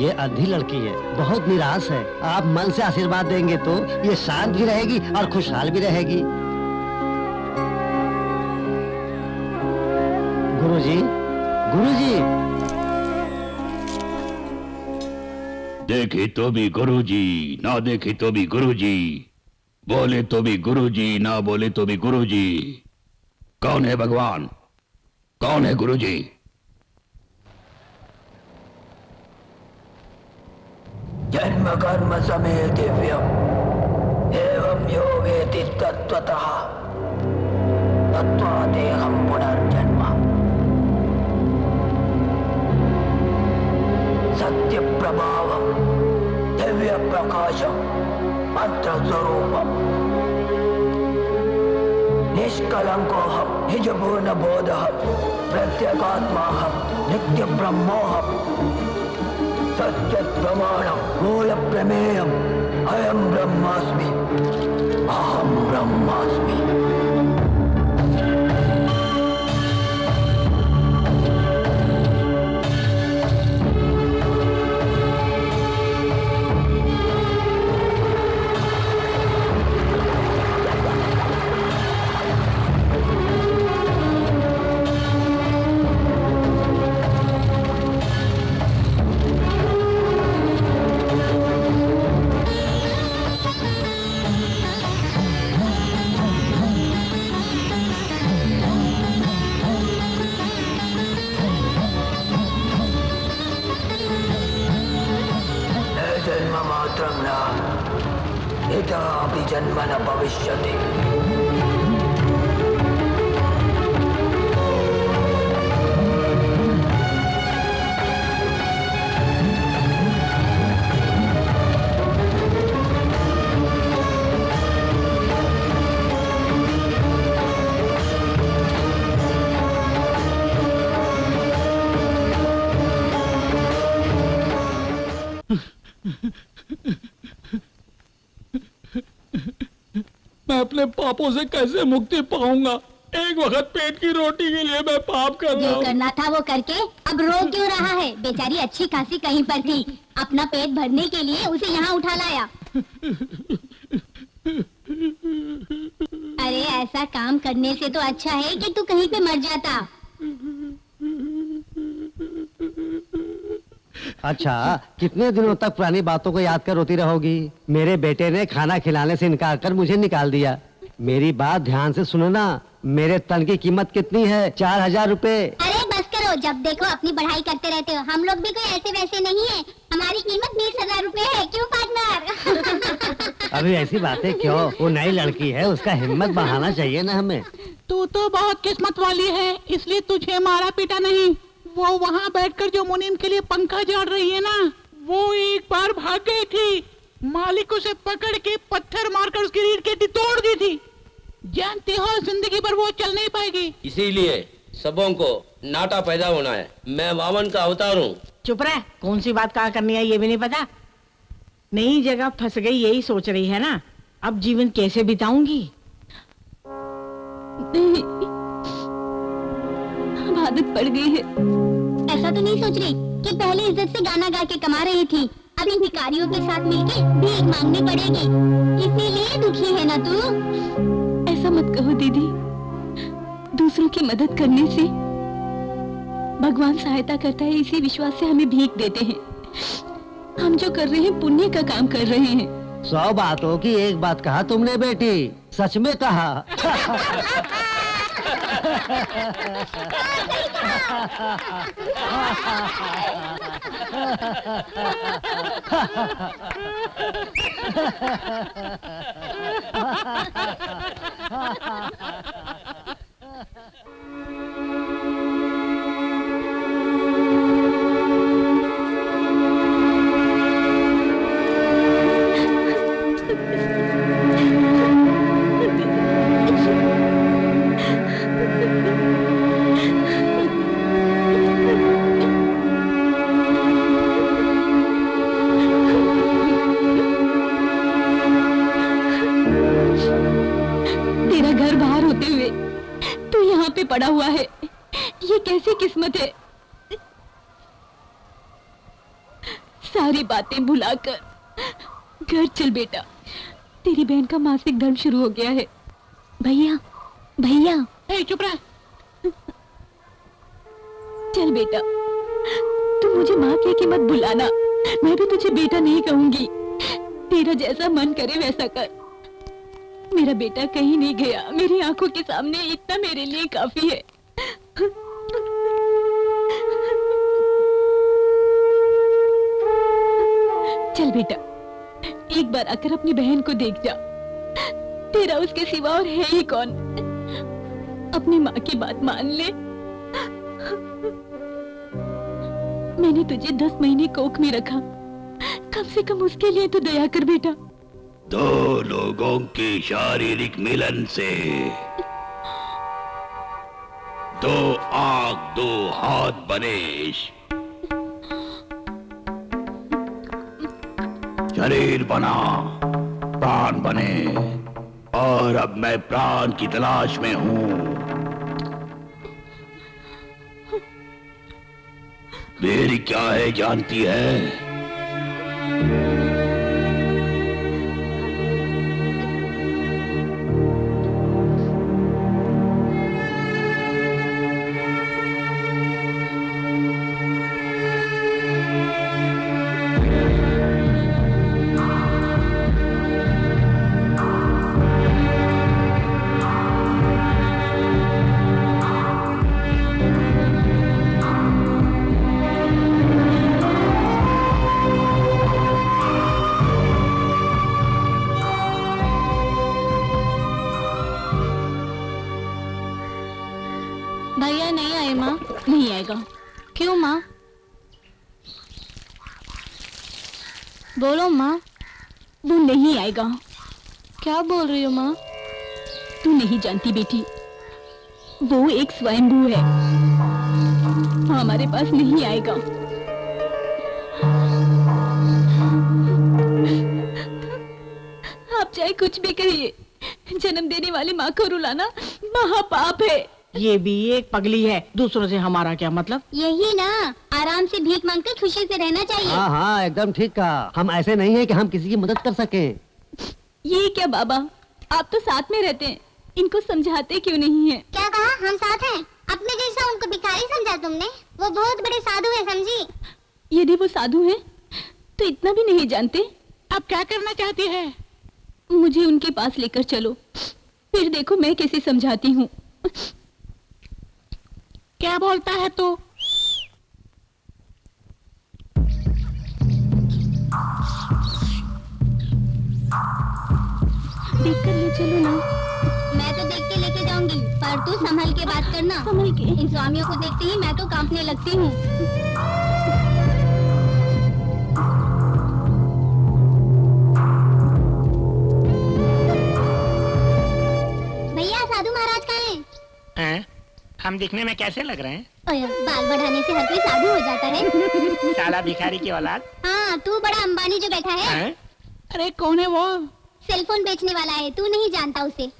ये अंधी लड़की है, बहुत निराश है। आप मन से आशीर्वाद देंगे तो ये शांत भी रहेगी और खुशहाल भी रहेगी। गुरुजी, गुरुजी। देखे तो भी गुरुजी, ना देखे तो भी गुरुजी, बोले तो भी गुरुजी, ना बोले तो भी गुरुजी। कौन है भगवान? कौन है गुरुजी? जन्म कर्म समय दिव्यम एवं यो वेति तत्त्वतः तत्त्वादेहं पुनर्जन्म। सत्य प्रभावम दिव्य प्रकाशम मंत्र स्वरूपम निष्कलङ्कोऽहं निजपूर्णबोधः प्रत्यगात्माहं नित्यब्रह्मोऽहं सत्यप्रमाणं मूलप्रमेयम् अयं ब्रह्मास्मि अहं ब्रह्मास्मि। इतरापि जन्म न भविष्यति। मैं अपने पापों से कैसे मुक्ति पाऊंगा? एक वक्त पेट की रोटी के लिए मैं पाप कर रहा हूँ। जो करना था वो करके अब रो क्यों रहा है? बेचारी अच्छी खासी कहीं पर थी, अपना पेट भरने के लिए उसे यहाँ उठा लाया। अरे ऐसा काम करने से तो अच्छा है कि तू कहीं पे मर जाता। अच्छा, कितने दिनों तक पुरानी बातों को याद कर रोती रहोगी? मेरे बेटे ने खाना खिलाने से इनकार कर मुझे निकाल दिया। मेरी बात ध्यान से सुनो ना, मेरे तन की कीमत कितनी है? 4000 रुपए। अरे बस करो, जब देखो अपनी बढ़ाई करते रहते हो। हम लोग भी कोई ऐसे वैसे नहीं है, हमारी कीमत 20,000 रुपए है। क्यों पार्टनर? अभी ऐसी बातें क्यों? वो नई लड़की है, उसका हिम्मत बढ़ाना चाहिए ना हमें। तू तो बहुत किस्मत वाली है, इसलिए तुझे मारा पीटा नहीं। वो वहाँ बैठकर जो मुनीम के लिए पंखा झाड़ रही है ना, वो एक बार भाग गई थी। मालिक उसे पकड़ के पत्थर मारकर उसकी रीढ़ की हड्डी तोड़ दी थी। जानते हो जिंदगी भर वो चल नहीं पाएगी। इसीलिए सबों को नाटा पैदा होना है। मैं वामन का अवतार हूँ। चुप रह, कौन सी बात कहाँ करनी है ये भी नहीं पता। नई जगह फंस गई यही सोच रही है ना, अब जीवन कैसे बिताऊंगी? अब आदत पड़ गई है। ऐसा तो नहीं सोच रही कि पहले इज्जत से गाना गा के कमा रही थी, अब इन भिखारियों के साथ मिलके भीख मांगनी पड़ेगी, इसीलिए दुखी है ना तू? ऐसा मत कहो दीदी, दूसरों की मदद करने से भगवान सहायता करता है, इसी विश्वास से हमें भीख देते हैं। हम जो कर रहे हैं पुण्य का काम कर रहे हैं। 100 बातों की एक बात कहा तुमने बेटी, सच में कहा। पड़ा हुआ है, ये कैसी किस्मत है। सारी बातें भुलाकर घर चल बेटा, तेरी बहन का मासिक धर्म शुरू हो गया है। भैया भैया चुप रह। चल बेटा, तू मुझे माँ कह के मत बुलाना, मैं भी तुझे बेटा नहीं कहूंगी। तेरा जैसा मन करे वैसा कर। मेरा बेटा कहीं नहीं गया, मेरी आंखों के सामने इतना मेरे लिए काफी है। चल बेटा, एक बार आकर अपनी बहन को देख जा। तेरा उसके सिवा और है ही कौन? अपनी माँ की बात मान ले। मैंने तुझे 10 महीने कोख में रखा, कम से कम उसके लिए तो दया कर बेटा। 2 लोगों के शारीरिक मिलन से दो आंख दो हाथ बनेश, शरीर बना प्राण बने, और अब मैं प्राण की तलाश में हूं। मेरी क्या है जानती है? भैया नहीं आए माँ? नहीं आएगा। क्यों माँ? बोलो माँ। वो नहीं आएगा। क्या बोल रही हो माँ? तू नहीं जानती बेटी, वो एक स्वयंभू है, हमारे पास नहीं आएगा। आप चाहे कुछ भी कहिए, जन्म देने वाली माँ को रुलाना महापाप है। ये भी एक पगली है, दूसरों से हमारा क्या मतलब? यही ना, आराम से भीख मांगकर खुशी से रहना चाहिए। हाँ हाँ एकदम ठीक कहा। हम ऐसे नहीं है कि हम किसी की मदद कर सकें। ये क्या बाबा, आप तो साथ में रहते हैं, इनको समझाते क्यों नहीं है? क्या कहा? हम साथ हैं? अपने जैसा उनको भिखारी समझा तुमने? वो बहुत बड़े साधु है, समझी? यदि वो साधु हैं, तो इतना भी नहीं जानते? अब क्या करना चाहती है? मुझे उनके पास लेकर चलो, फिर देखो मैं कैसे समझाती हूँ। क्या बोलता है तू? देखकर ले चलो ना। मैं तो देख के लेके जाऊंगी, पर तू संभल के बात करना। संभल के? इन स्वामियों को देखते ही मैं तो कांपने लगती हूँ। भैया साधु महाराज कहाँ हैं? हम दिखने में कैसे लग रहे हैं? बाल बढ़ाने से हर कोई साधु हो जाता है। साला भिखारी की औलाद। हाँ, तू बड़ा अंबानी जो बैठा है। अरे कौन है वो? सेलफोन बेचने वाला है, तू नहीं जानता उसे।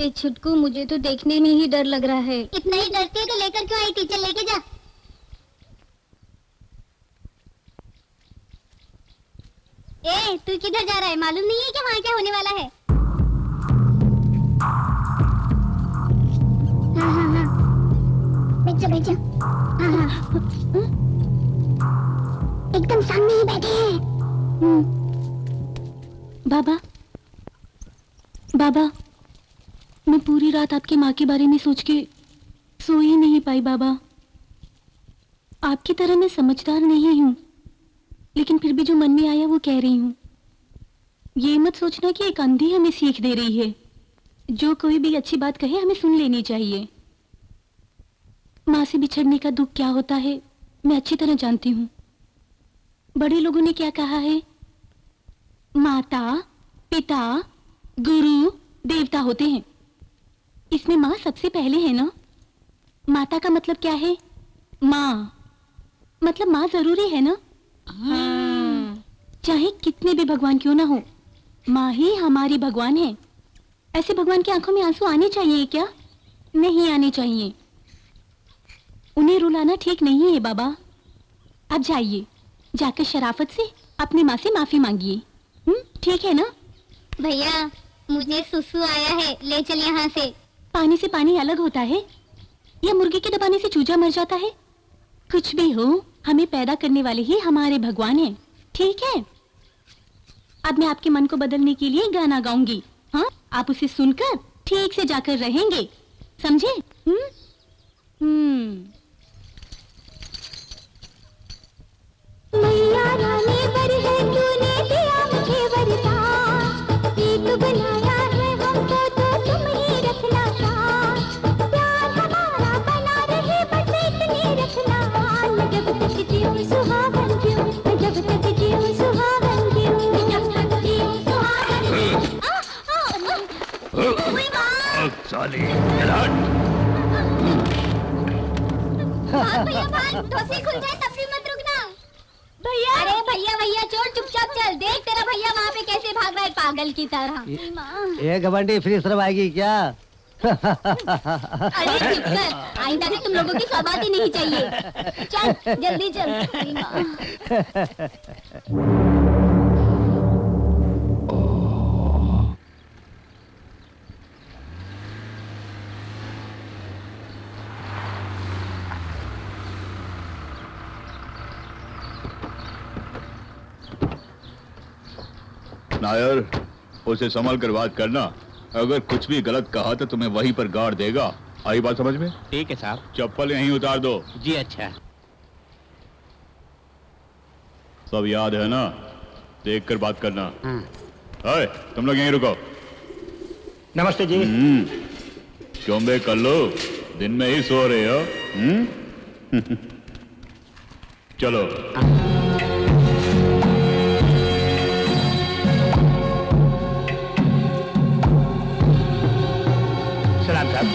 ए छुटकू, मुझे तो देखने में ही डर लग रहा है। इतना ही डरती है तो लेकर क्यों आई? टीचर लेके जा। ए, तू किधर जा रहा है? मालूम नहीं है कि वहाँ क्या होने वाला है? हाँ हाँ हाँ, बैठ जा बैठ जा। हाँ हाँ, एकदम सामने ही बैठे हैं। बाबा, बाबा, मैं पूरी रात आपकी माँ के बारे में सोच के सो ही नहीं पाई बाबा। आपकी तरह मैं समझदार नहीं हूँ, लेकिन फिर भी जो मन में आया वो कह रही हूँ। ये मत सोचना कि एक अंधी हमें सीख दे रही है। जो कोई भी अच्छी बात कहे हमें सुन लेनी चाहिए। माँ से बिछड़ने का दुख क्या होता है मैं अच्छी तरह जानती हूँ। बड़े लोगों ने क्या कहा है? माता, पिता, गुरु, देवता होते हैं। इसमें माँ सबसे पहले है ना। माता का मतलब क्या है? माँ, मतलब माँ जरूरी है ना। चाहे कितने भी भगवान क्यों ना हो, माँ ही हमारी भगवान है। ऐसे भगवान की आंखों में आंसू आने चाहिए क्या? नहीं आने चाहिए। उन्हें रुलाना ठीक नहीं है बाबा। अब जाइए, जाकर शराफत से अपनी माँ से माफी मांगिए। ठीक है ना? भैया, मुझे सुसु आया है, ले चल यहाँ से। पानी से पानी अलग होता है या मुर्गी के दबाने से चूजा मर जाता है? कुछ भी हो, हमें पैदा करने वाले ही हमारे भगवान हैं। ठीक है? अब मैं आपके मन को बदलने के लिए गाना गाऊंगी। हाँ, आप उसे सुनकर ठीक से जाकर रहेंगे, समझे? मैया रानी वर है, तूने दिया मुझे वरदान। ये तो बनाया है हमको, तो तुम ही रखना साथ। प्यार हमारा बना रहे, बस इतनी रखना मान। मैं जब तक जीऊं सुहागन जीऊं, मैं जब तक जीऊं सुहागन जीऊं, मैं जब तक जीऊं सुहागन जीऊं। साली, भाग भैया भाग, धोसी खुल जाए तब भी मत रुकना। भैया, अरे भैया भैया छोड़, चुपचाप चल। देख तेरा भैया वहाँ पे कैसे भाग रहा है पागल की तरह। ये घमंडी फिर शर्म आएगी क्या? अरे चुप कर, आइंदा से तुम लोगों की सौगात ही नहीं चाहिए। चल जल्दी चल। अरे माँ। नायर, उसे संभल कर बात करना। अगर कुछ भी गलत कहा तो तुम्हें वहीं पर गाड़ देगा। आई बात समझ में? ठीक है साहब। चप्पल यहीं उतार दो। जी अच्छा। सब याद है ना? देख कर बात करना। अरे तुम लोग यहीं रुको। नमस्ते जी। चोंबे कर लो, दिन में ही सो रहे हो। चलो। सलाम साहब।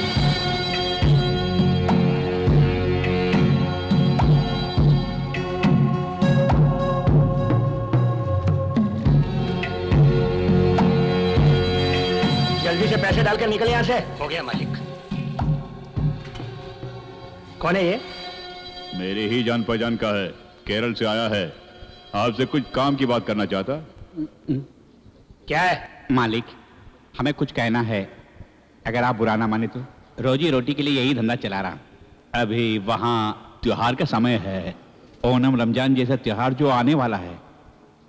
जल्दी से पैसे डालकर निकल यहाँ से। हो गया मालिक। कौन है ये? मेरी ही जान पहचान का है, केरल से आया है। आपसे कुछ काम की बात करना चाहता। क्या है? मालिक, हमें कुछ कहना है, अगर आप बुरा ना माने तो। रोजी रोटी के लिए यही धंधा चला रहा। अभी वहाँ त्योहार का समय है, ओणम रमजान जैसा त्योहार जो आने वाला है।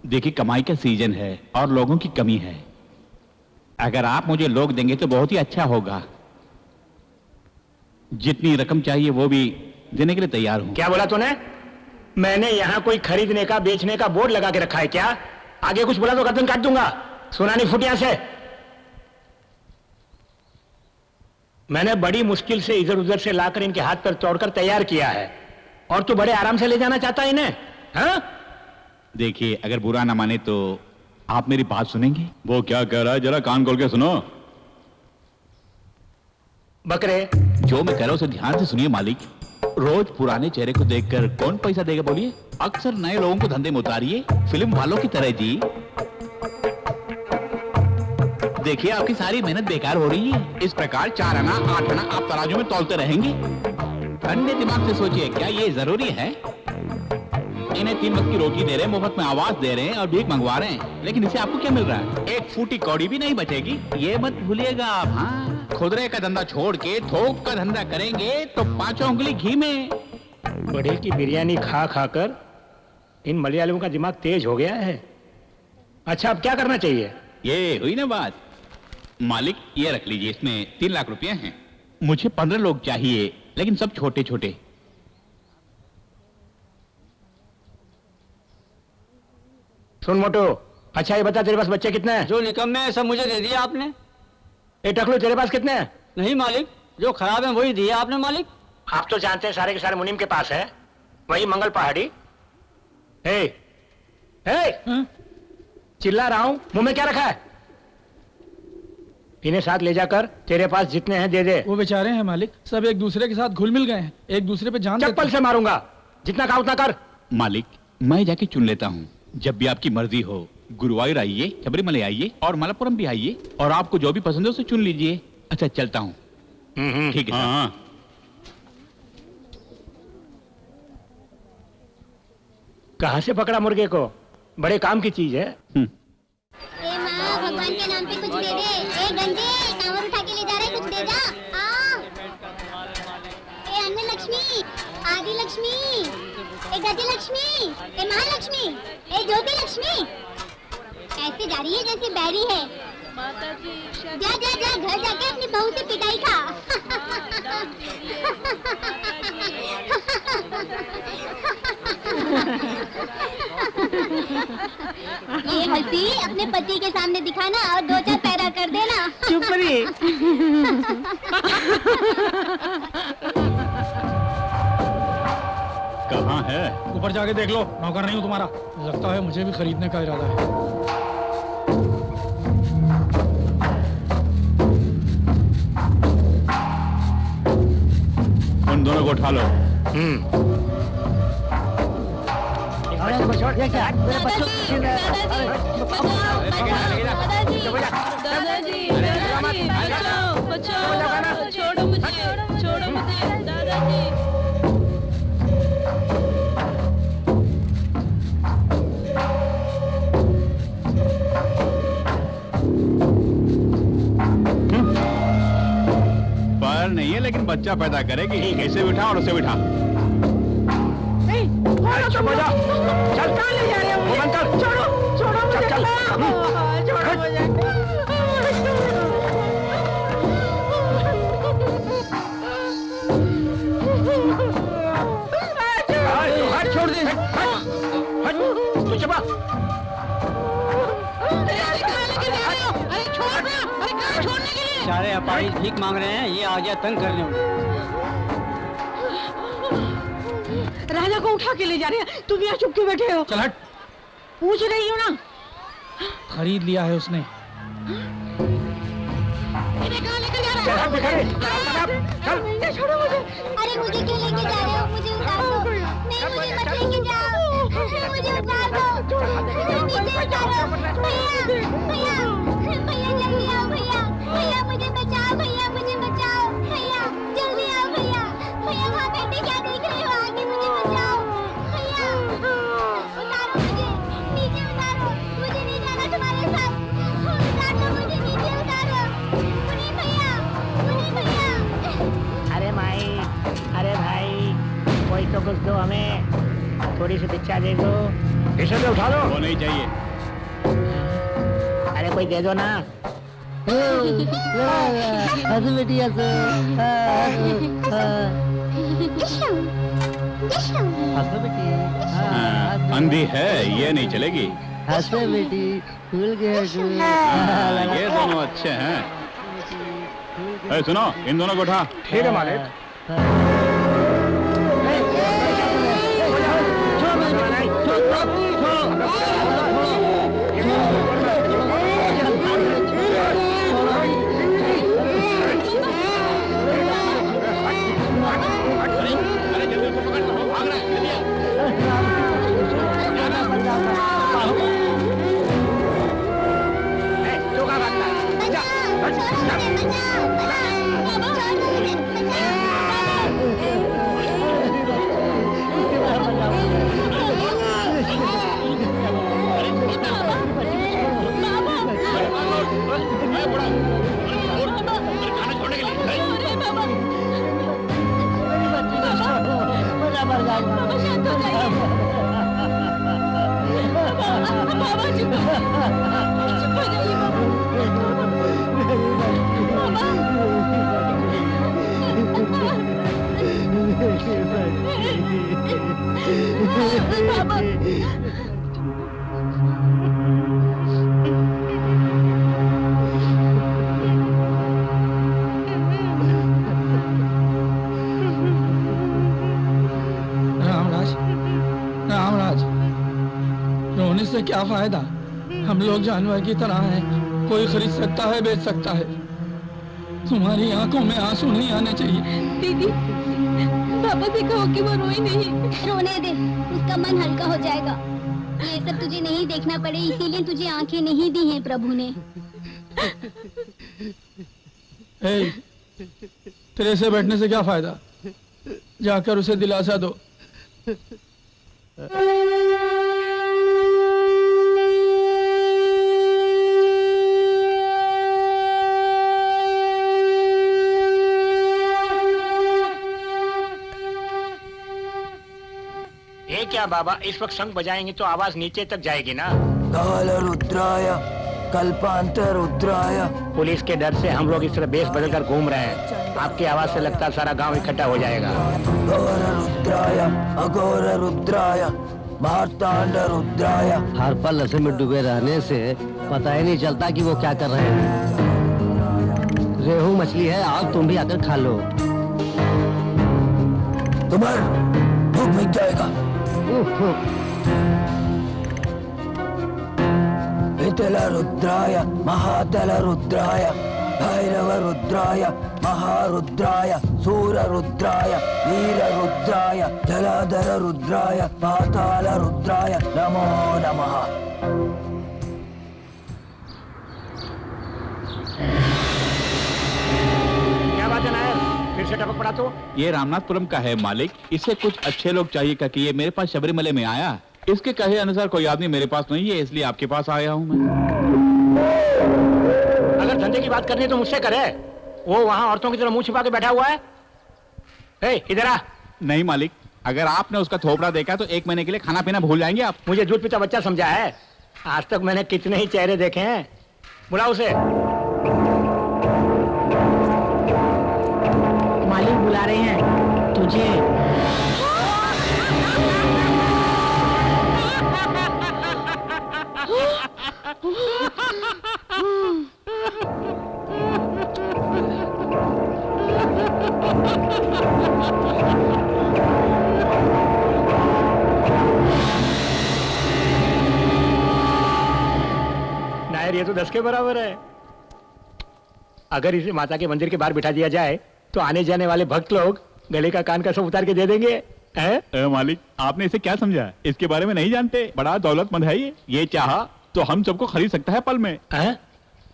देखिए कमाई का सीजन है और लोगों की कमी है। अगर आप मुझे लोग देंगे तो बहुत ही अच्छा होगा। जितनी रकम चाहिए वो भी देने के लिए तैयार हूँ। क्या बोला तूने? मैंने यहाँ कोई खरीदने का बेचने का बोर्ड लगा के रखा है क्या? आगे कुछ बोला तो गर्दन काट दूंगा। सुना नहीं, फुट यहाँ से। मैंने बड़ी मुश्किल से इधर उधर से लाकर इनके हाथ पर तोड़कर तैयार किया है, और तू बड़े आराम से ले जाना चाहता है इन्हें? हाँ? देखिए अगर बुरा ना माने तो आप मेरी बात सुनेंगे? वो क्या कह रहा है, जरा कान खोल के सुनो। बकरे, जो मैं कह रहा हूं उसे ध्यान से सुनिए मालिक। रोज पुराने चेहरे को देखकर कौन पैसा देगा बोलिए? अक्सर नए लोगों को धंधे में उतारिए, फिल्म वालों की तरह जी। देखिए आपकी सारी मेहनत बेकार हो रही है। इस प्रकार 4 आना 8 आना आप तराजू में तौलते रहेंगे। ठंडे दिमाग से सोचिए, क्या ये जरूरी है? इन्हें 3 वक्त की रोटी दे रहे हैं, मुफ्त में आवाज दे रहे हैं और भीख मंगवा रहे हैं, लेकिन इसे आपको क्या मिल रहा है? एक फूटी कौड़ी भी नहीं बचेगी। ये मत भूलिएगा आप। हाँ, खुदरे का धंधा छोड़ के थोक का धंधा करेंगे तो 5 उंगली घी में। बड़े की बिरयानी खा खाकर इन मलयालियों का दिमाग तेज हो गया है। अच्छा अब क्या करना चाहिए? ये हुई ना बात। मालिक ये रख लीजिए, इसमें 3 लाख रुपए हैं। मुझे 15 लोग चाहिए, लेकिन सब छोटे छोटे। सुन मोटू, अच्छा ये बता तेरे पास बच्चे कितने हैं? जो निकम्मे हैं सब मुझे दे दिया आपने। ए टकलू, तेरे पास कितने हैं? नहीं मालिक, जो खराब है वही दिया आपने मालिक। आप तो जानते हैं सारे के सारे मुनीम के पास है, वही मंगल पहाड़ी। चिल्ला रहा हूं, मुंह में क्या रखा है? इन्हें साथ ले जाकर तेरे पास जितने हैं दे दे। वो बेचारे हैं मालिक, सब एक दूसरे के साथ घुल मिल गए हैं, एक दूसरे पे जान चप्पल से मारूंगा, जितना कहा उतना कर। मालिक मैं जाके चुन लेता हूँ, जब भी आपकी मर्जी हो। गुरुवायूर आइए, शबरीमले आइए और मलप्पुरम भी आइए, और आपको जो भी पसंद है उसे चुन लीजिए। अच्छा चलता हूँ। ठीक है। हाँ। कहाँ से पकड़ा मुर्गे को? बड़े काम की चीज है। ए माँ, भगवान के नाम पे कुछ दे दे। ए गंजे, कांवर उठा के ले जा रहे, कुछ दे जा। ए अन्न लक्ष्मी, आदि लक्ष्मी, ए गति लक्ष्मी, ए महालक्ष्मी, ए ज्योति लक्ष्मी। ऐसे जा रही है जैसे बैरी है। जा जा जा, घर जाके अपनी बहू से पिटाई खा। ये हंसी अपने पति के सामने दिखाना और 2-4 पैरा कर देना। चुप रही। कहाँ है? ऊपर जाके देख लो, नौकर नहीं हूँ तुम्हारा। लगता है मुझे भी खरीदने का इरादा है। उन दोनों को उठा लो। ये क्या मेरे बच्चों को छीन रहा है। दादाजी बचाओ बचाओ, छोड़ो मुझे दादाजी। पर नहीं है लेकिन बच्चा पैदा करेगी। इसे बिठा और उसे बिठा। चल कहाँ ले जा रहे हो मुझे? छोड़ो मुझे। छोड़ो मुझे। हाथ छोड़ दे। तू चुप। सारे अपाहिज भीख मांग रहे हैं, ये आ गया तंग करने वाले। राजा को उठा के ले जा रहे हैं, तुम यहाँ चुप के बैठे हो। चल हट। पूछ रही हो ना। खरीद लिया है उसने। इन्हें कहाँ लेकर जा रहे हो? मुझे छोड़ो मुझे। अरे मुझे क्यों लेके जा रहे हो? मुझे उतार दो। नहीं मुझे मत लेके जाओ। मुझे उतार दो। नीचे उतारो। भैया जल्दी आओ भैया मुझे बचाओ। भैया मुझे बचाओ। भैया जल्दी आओ। भैया वहाँ बैठे क्या देख रहे हो? आगे मुझे बचाओ। भैया उतारो मुझे। नीचे उतारो। मुझे नहीं जाना तुम्हारे साथ। उतार दो मुझे। नीचे उतारो। मुनी भैया। अरे माई, अरे भाई, कोई तो कुछ दो हमें, थोड़ी सी भिक्षा दे दो। इसे तो उठा लो। वो नहीं चाहिए। अरे कोई दे दो ना। हंसो बेटी हंसो। हंसो बेटी। अंधी है, ये नहीं चलेगी। हंसो बेटी, फूल गए। ये दोनों अच्छे हैं। सुनो, इन दोनों को उठा। ठीक है मालिक। रोने से क्या फायदा? हम लोग जानवर की तरह हैं, कोई खरीद सकता है, बेच सकता है। तुम्हारी आंखों में आंसू नहीं आने चाहिए। दीदी, पापा से कहो कि वो रोए नहीं। रोने दे, उसका मन हल्का हो जाएगा। ये सब तुझे नहीं देखना पड़े, इसीलिए तुझे आंखें नहीं दी हैं प्रभु ने। तेरे से बैठने से क्या फायदा? जाकर उसे दिलासा दो। ये क्या बाबा, इस वक्त शंख बजाएंगे तो आवाज नीचे तक जाएगी ना। काल रुद्राय कल्पांतर रुद्राय। पुलिस के डर से हम लोग इस तरह बेस बदल कर घूम रहे हैं। आपकी आवाज से लगता है सारा गांव इकट्ठा हो जाएगा। घोर रुद्राय अघोर रुद्राय मार्तांड रुद्राय। हर पल नशे में डूबे रहने से पता ही नहीं चलता कि वो क्या कर रहे हैं। रेहू मछली है, आओ तुम भी आकर खा लो। तुम्हारा भूख मिट जाएगा। वितल रुद्राय महातल रुद्राय भैरव रुद्राय महारुद्राय सूर रुद्राय वीर रुद्राय जलाधर रुद्राय पाताल रुद्राय नमो नमः। क्या बात है नायर, फिर से टपक पड़ा तो? ये रामनाथपुरम का है मालिक, इसे कुछ अच्छे लोग चाहिए कि ये मेरे पास शबरीमले में आया। इसके कहे अनुसार कोई आदमी मेरे पास नहीं है, इसलिए आपके पास आया हूँ मैं। अगर धंधे की बात करनी है तो मुझसे करे। वो वहाँ औरतों की तरह मुंह छिपा के बैठा हुआ है। इधर आ। नहीं मालिक, अगर आपने उसका थोपड़ा देखा तो 1 महीने के लिए खाना पीना भूल जाएंगे आप। मुझे दूध पीता बच्चा समझा है? आज तक मैंने कितने ही चेहरे देखे हैं। बुलाओ उसे। मालिक बुला रहे हैं तुझे। नायर, ये तो 10 के बराबर है। अगर इसे माता के मंदिर के बाहर बिठा दिया जाए तो आने जाने वाले भक्त लोग गले का कान का सब उतार के दे देंगे। मालिक, आपने इसे क्या समझा? इसके बारे में नहीं जानते। बड़ा दौलतमंद है ये चाहा तो हम सबको खरीद सकता है पल में।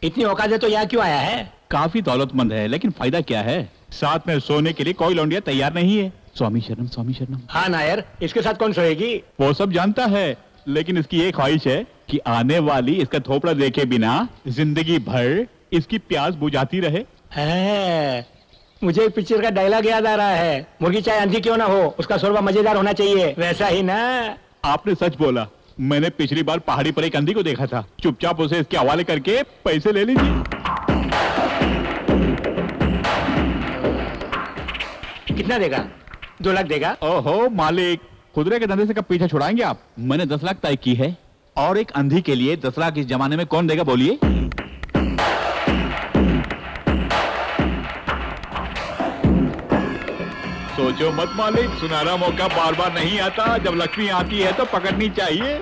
इतनी औकात है तो यहाँ क्यों आया है? काफी दौलतमंद है, लेकिन फायदा क्या है? साथ में सोने के लिए कोई लौंडिया तैयार नहीं है। स्वामी शरणम, स्वामी शरणम। हाँ नायर, इसके साथ कौन सोएगी? वो सब जानता है, लेकिन इसकी ये ख्वाहिश है कि आने वाली इसका थोपड़ा देखे बिना जिंदगी भर इसकी प्यास बुझाती रहे। मुझे एक पिक्चर का डायलॉग याद आ रहा है, मुर्गी चाहे अंधी क्यों ना हो, उसका शोरबा मजेदार होना चाहिए। वैसा ही ना? आपने सच बोला। मैंने पिछली बार पहाड़ी पर एक अंधी को देखा था। चुपचाप उसे इसके हवाले करके पैसे ले लीजिए। कितना देगा? 2 लाख देगा? ओहो मालिक, खुदरे के धंधे से कब पीछा छुड़ाएंगे आप? मैंने 10 लाख तय की है, और एक अंधी के लिए 10 लाख इस जमाने में कौन देगा बोलिए? सोचो मत मालिक, सुनहरा मौका बार बार नहीं आता। जब लक्ष्मी आती है तो पकड़नी चाहिए।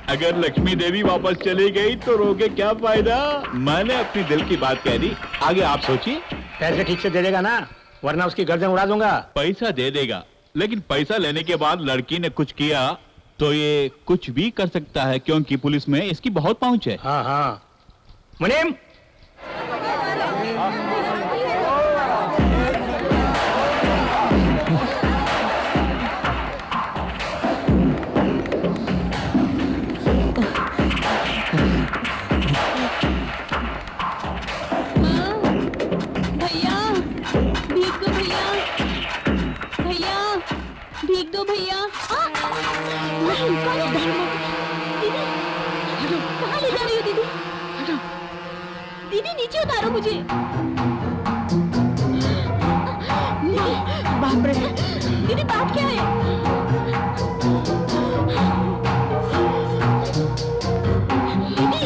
अगर लक्ष्मी देवी वापस चली गई तो रोके क्या फायदा? मैंने अपनी दिल की बात कह दी, आगे आप सोचिए। पैसे ठीक से दे देगा ना, वरना उसकी गर्दन उड़ा दूंगा। पैसा दे देगा, लेकिन पैसा लेने के बाद लड़की ने कुछ किया तो ये कुछ भी कर सकता है, क्योंकि पुलिस में इसकी बहुत पहुंच है। हाँ हाँ। मुनीम, भीग दो भैया। नहीं, दीदी, कहाँ ले जा रही हो दीदी? दीदी नीचे उतारो मुझे। बाप रे, दीदी बात क्या है? दीदी,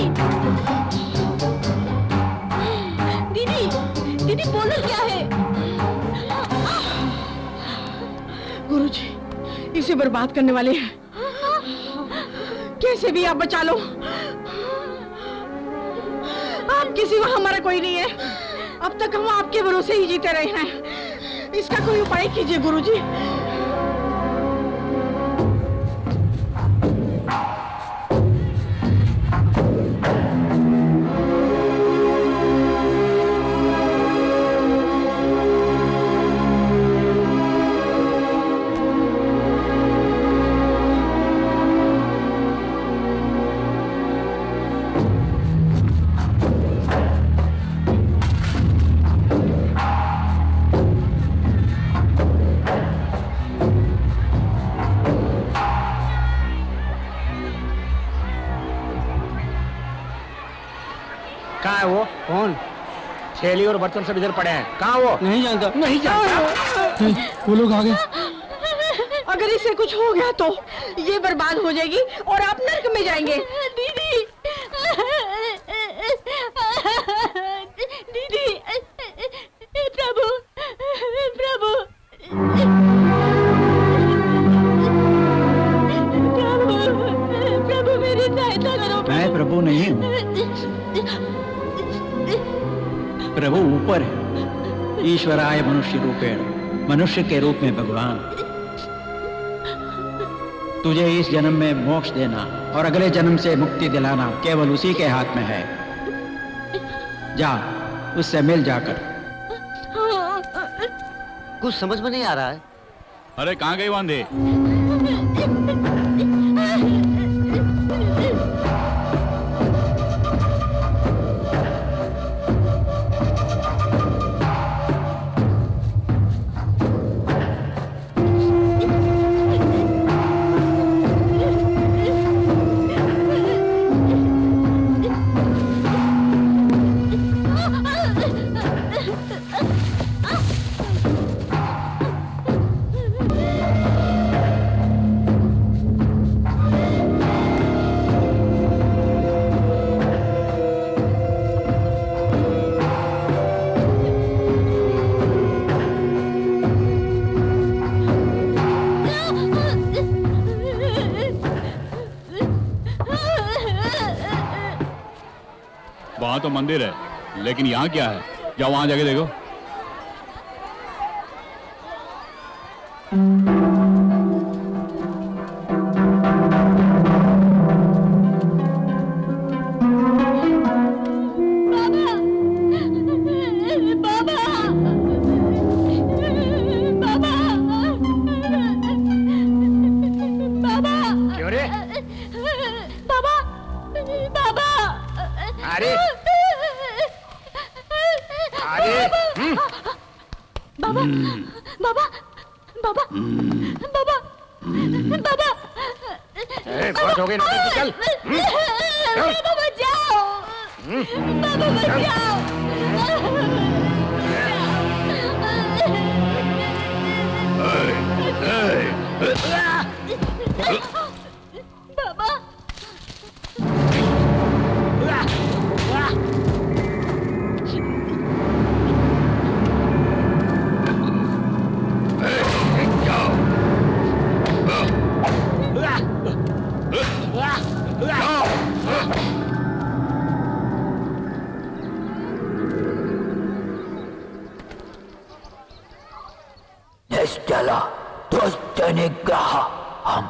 दीदी, दीदी बोलो क्या है? गुरुजी, इसे बर्बाद करने वाले हैं। कैसे भी आप बचा लो। आपके सिवा हमारा कोई नहीं है। अब तक हम आपके भरोसे ही जीते रहे हैं। इसका कोई उपाय कीजिए गुरुजी। कहाँ है वो? कौन? थैली और बर्तन सब इधर पड़े हैं। कहाँ वो? नहीं जानता। नहीं जानता? वो लोग आ गए। अगर इसे कुछ हो गया तो ये बर्बाद हो जाएगी और आप नर्क में जाएंगे। दीदी, दीदी, प्रभु, प्रभु, प्रभु मेरी सहायता करो। मैं प्रभु नहीं हूँ, प्रभु ऊपर है। ईश्वराय मनुष्य रूपेण, मनुष्य के रूप में भगवान तुझे इस जन्म में मोक्ष देना और अगले जन्म से मुक्ति दिलाना केवल उसी के हाथ में है। जा उससे मिल जाकर। कुछ समझ में नहीं आ रहा है। अरे कहाँ गई वांदे? वहां तो मंदिर है, लेकिन यहाँ क्या है? जाओ वहां जाके देखो। निश्चला दुष्ट निग्रह हम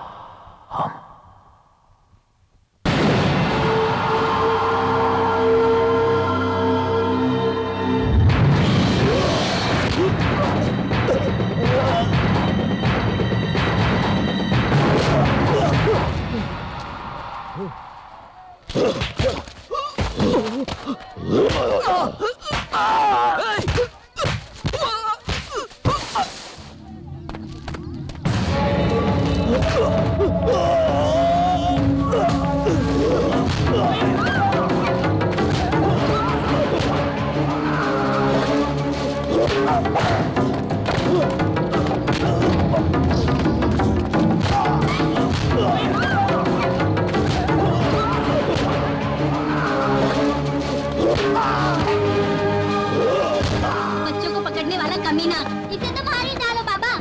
बच्चों को पकड़ने वाला कमीना, इसे तो मार ही डालो बाबा।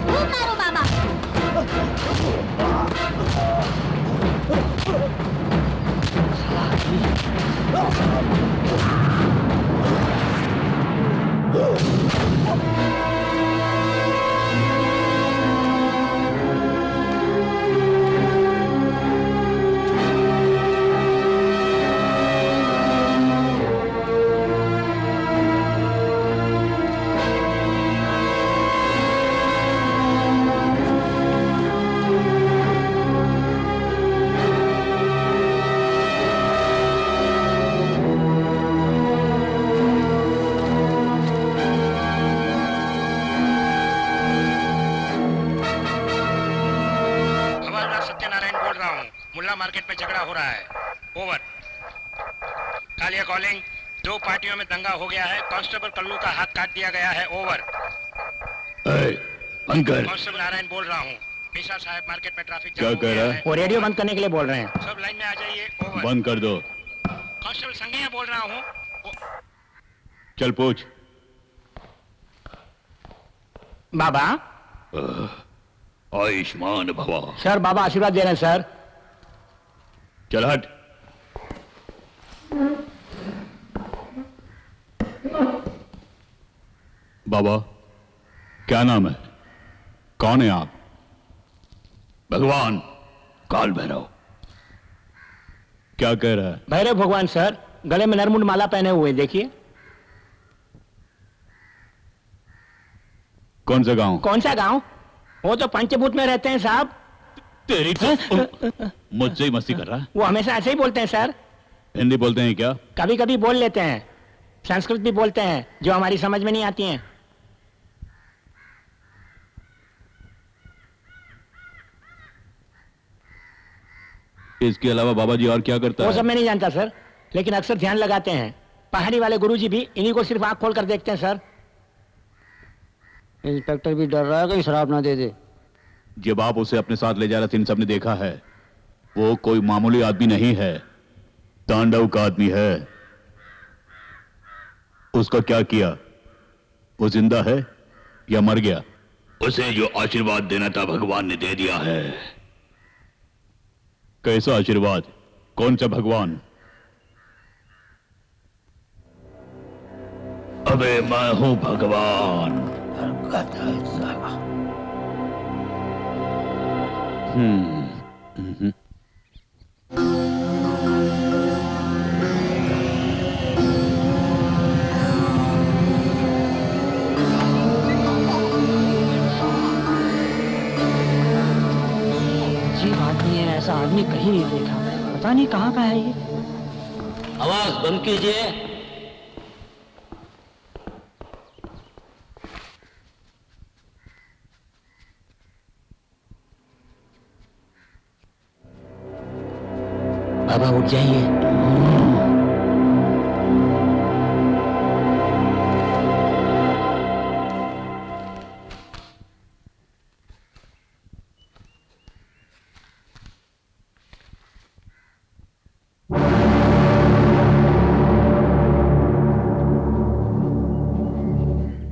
खूब मारो बाबा। मार्केट में झगड़ा हो रहा है। ओवर। कालिया कॉलिंग, 2 पार्टियों में दंगा हो गया है। कांस्टेबल कल्लू का हाथ काट दिया गया है। ओवर। कांस्टेबल नारायण बोल रहा हूँ। मिश्रा साहब, मार्केट में ट्रैफिक क्या कह रहा है? वो रेडियो बंद करने के लिए बोल रहे हैं। सब लाइन में आ जाइए। ओवर। बंद कर दो। कांस्टेबल संगैया बोल रहा हूँ। चल पूछ। बाबा। आयुष्मान भवा। सर बाबा आशीर्वाद दे रहे हैं सर। चल हट। बाबा, क्या नाम है? कौन है आप? भगवान काल भैरव। क्या कह रहा है? भैरव भगवान सर, गले में नरमुंड माला पहने हुए, देखिए। कौन सा गांव? कौन सा गांव? वो तो पंचभूत में रहते हैं साहब। तेरी मुझसे ही मस्ती कर रहा है? वो हमेशा ऐसे ही बोलते हैं सर। हिंदी बोलते हैं क्या? कभी कभी बोल लेते हैं, संस्कृत भी बोलते हैं जो हमारी समझ में नहीं आती हैं। इसके अलावा बाबा जी और क्या करता वो है? सब मैं नहीं जानता सर, लेकिन अक्सर ध्यान लगाते हैं। पहाड़ी वाले गुरुजी भी इन्हीं को सिर्फ आंख खोल कर देखते हैं सर। इंस्पेक्टर भी डर रहा है कि शराब ना दे दे। जब आप उसे अपने साथ ले जा रहे थे, इन सबने देखा है। वो कोई मामूली आदमी नहीं है, तांडव का आदमी है। उसका क्या किया? वो जिंदा है या मर गया? उसे जो आशीर्वाद देना था भगवान ने दे दिया है। कैसा आशीर्वाद? कौन सा भगवान? अबे मैं हूं भगवान। अजीब आदमी है, ऐसा आदमी कहीं नहीं देखा। पता नहीं कहाँ का है ये। आवाज बंद कीजिए। बाबा उठ जाइए।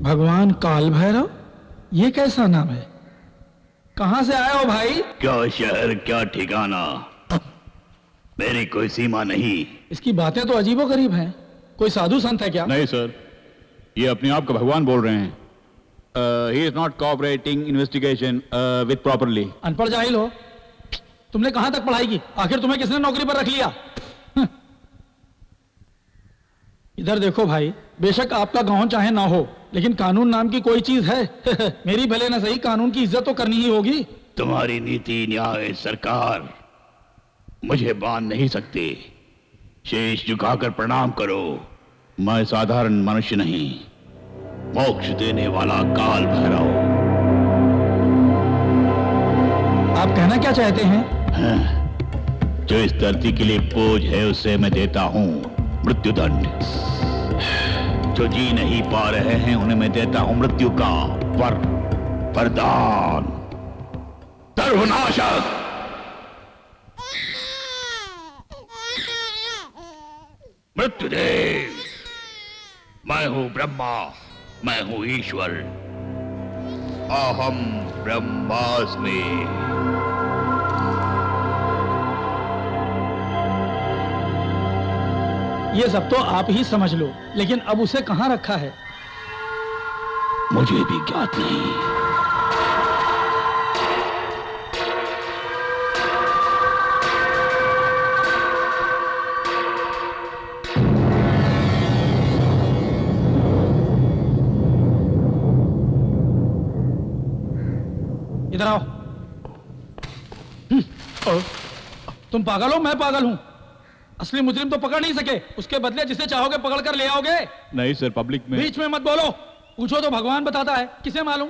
भगवान काल भैरव, ये कैसा नाम है? कहां से आए हो भाई? क्या शहर, क्या ठिकाना, मेरी कोई सीमा नहीं। इसकी बातें तो अजीबोगरीब हैं। कोई साधु संत है क्या? नहीं सर, ये अपने आप का भगवान बोल रहे हैं। He is not cooperating investigation with properly. अनपढ़ जाहिल हो। तुमने कहां तक पढ़ाई की? आखिर तुम्हें किसने नौकरी पर रख लिया? इधर देखो भाई, बेशक आपका गांव चाहे ना हो, लेकिन कानून नाम की कोई चीज है। मेरी भले न सही, कानून की इज्जत तो करनी ही होगी। तुम्हारी नीति, न्याय, सरकार मुझे बांध नहीं सकते। शीश झुकाकर प्रणाम करो। मैं साधारण मनुष्य नहीं, मोक्ष देने वाला काल भैरव। आप कहना क्या चाहते हैं? जो इस धरती के लिए बोझ है उसे मैं देता हूं मृत्युदंड। जो जी नहीं पा रहे हैं उन्हें मैं देता हूं मृत्यु का वरदान। सर्वनाशक। मृत्युदेव, मैं हूं ब्रह्मा, मैं हूं ईश्वर। अहम ब्रह्मास्मि। ये सब तो आप ही समझ लो, लेकिन अब उसे कहां रखा है? मुझे भी ज्ञात नहीं। इधर आओ। तुम पागल हो? मैं पागल हूं? असली मुजरिम तो पकड़ नहीं सके, उसके बदले जिसे चाहोगे पकड़ कर ले आओगे। नहीं सर, पब्लिक में। बीच में मत बोलो। पूछो तो भगवान बताता है, किसे मालूम?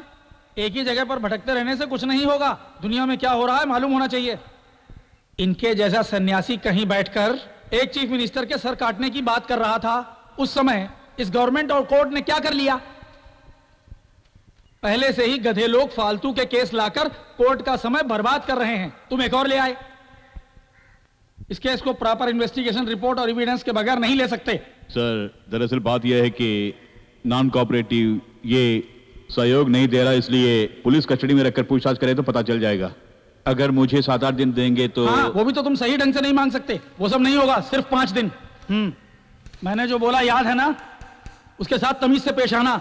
एक ही जगह पर भटकते रहने से कुछ नहीं होगा। दुनिया में क्या हो रहा है मालूम होना चाहिए। इनके जैसा सन्यासी कहीं बैठकर एक चीफ मिनिस्टर के सर काटने की बात कर रहा था। उस समय इस गवर्नमेंट और कोर्ट ने क्या कर लिया? पहले से ही गधे लोग फालतू के केस लाकर कोर्ट का समय बर्बाद कर रहे हैं। तुम एक और ले आए। इस केस को प्रॉपर इन्वेस्टिगेशन रिपोर्ट और एविडेंस के बगैर नहीं ले सकते। सर, दरअसल बात यह है कि नॉन कोऑपरेटिव ये सहयोग नहीं दे रहा, इसलिए पुलिस कस्टडी में रखकर पूछताछ करें तो पता चल जाएगा। अगर मुझे 7-8 दिन देंगे तो। हाँ, वो भी तो तुम सही ढंग से नहीं मांग सकते। वो सब नहीं होगा, सिर्फ 5 दिन। मैंने जो बोला याद है ना? उसके साथ तमीज से पेश आना।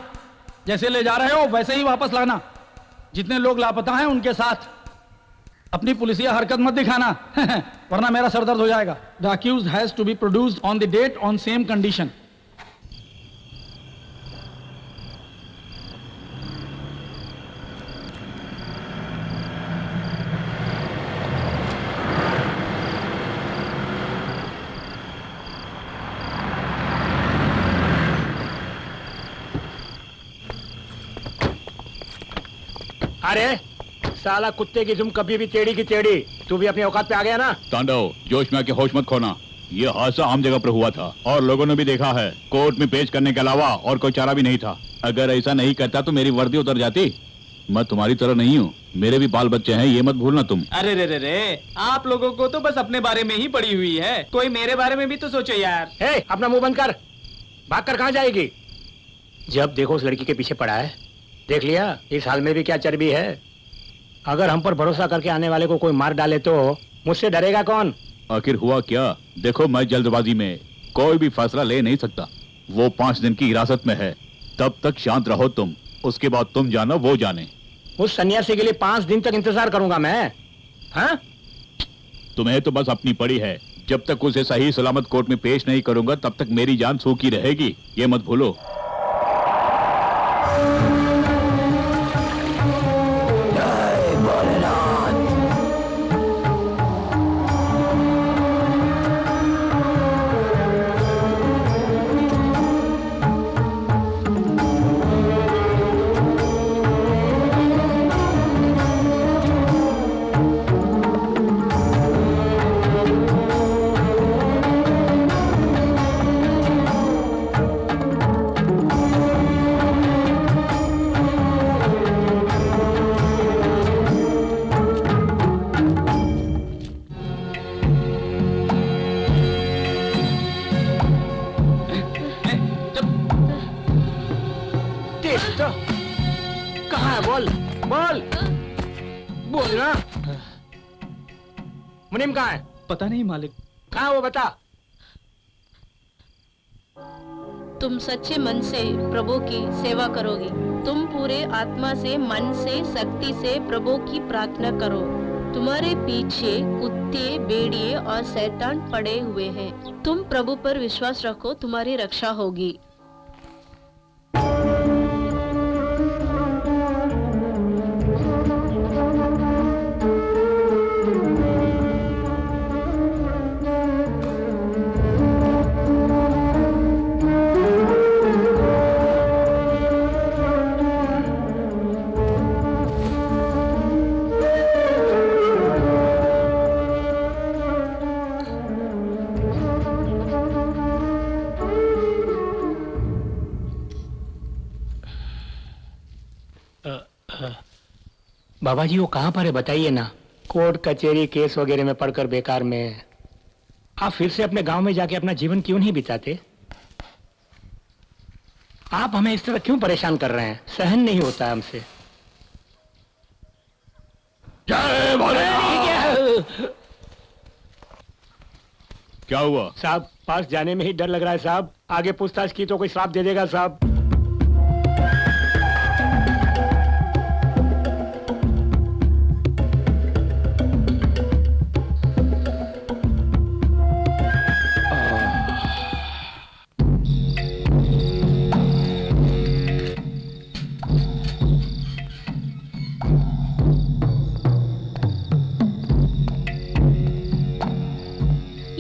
जैसे ले जा रहे हो वैसे ही वापस लाना। जितने लोग लापता हैं उनके साथ अपनी पुलिसिया हरकत मत दिखाना वरना मेरा सर दर्द हो जाएगा। The accused has to be produced on the date on same condition. अरे साला कुत्ते की तुम कभी भी टेढ़ी की टेढ़ी, तू भी अपनी औकात पे आ गया ना। तांडव, जोश में आके होश मत खोना। ये हादसा आम जगह पर हुआ था और लोगों ने भी देखा है। कोर्ट में पेश करने के अलावा और कोई चारा भी नहीं था। अगर ऐसा नहीं करता तो मेरी वर्दी उतर जाती। मैं तुम्हारी तरह नहीं हूँ, मेरे भी बाल बच्चे हैं, ये मत भूलना तुम। अरे रे रे रे, आप लोगों को तो बस अपने बारे में ही पड़ी हुई है, कोई मेरे बारे में भी तो सोचो यार। हे, अपना मुंह बंद कर, भाग कर कहाँ जाएगी? जब देखो उस लड़की के पीछे पड़ा है। देख लिया इस हाल में भी क्या चर्बी है। अगर हम पर भरोसा करके आने वाले को कोई मार डाले तो मुझसे डरेगा कौन? आखिर हुआ क्या? देखो, मैं जल्दबाजी में कोई भी फैसला ले नहीं सकता। वो 5 दिन की हिरासत में है, तब तक शांत रहो तुम। उसके बाद तुम जानो वो जाने। उस सन्यासी के लिए 5 दिन तक इंतजार करूंगा मैं? हाँ? तुम्हें तो बस अपनी पड़ी है। जब तक उसे सही सलामत कोर्ट में पेश नहीं करूंगा तब तक मेरी जान सूखी रहेगी, ये मत भूलो। कहाँ है? बोल बोल बोल ना। मुनीम कहाँ है? पता नहीं मालिक। कहाँ वो बता। तुम सच्चे मन से प्रभु की सेवा करोगे। तुम पूरे आत्मा से, मन से, शक्ति से प्रभु की प्रार्थना करो। तुम्हारे पीछे कुत्ते, भेड़िए और शैतान पड़े हुए हैं। तुम प्रभु पर विश्वास रखो, तुम्हारी रक्षा होगी। बाबा जी वो कहाँ पर है बताइए ना। कोर्ट कचहरी केस वगैरह में पढ़कर बेकार में। आप फिर से अपने गांव में जाके अपना जीवन क्यों नहीं बिताते? आप हमें इस तरह क्यों परेशान कर रहे हैं? सहन नहीं होता है हमसे। जय भोलेनाथ। क्या हुआ साहब? पास जाने में ही डर लग रहा है साहब। आगे पूछताछ की तो कोई श्राप दे देगा साहब।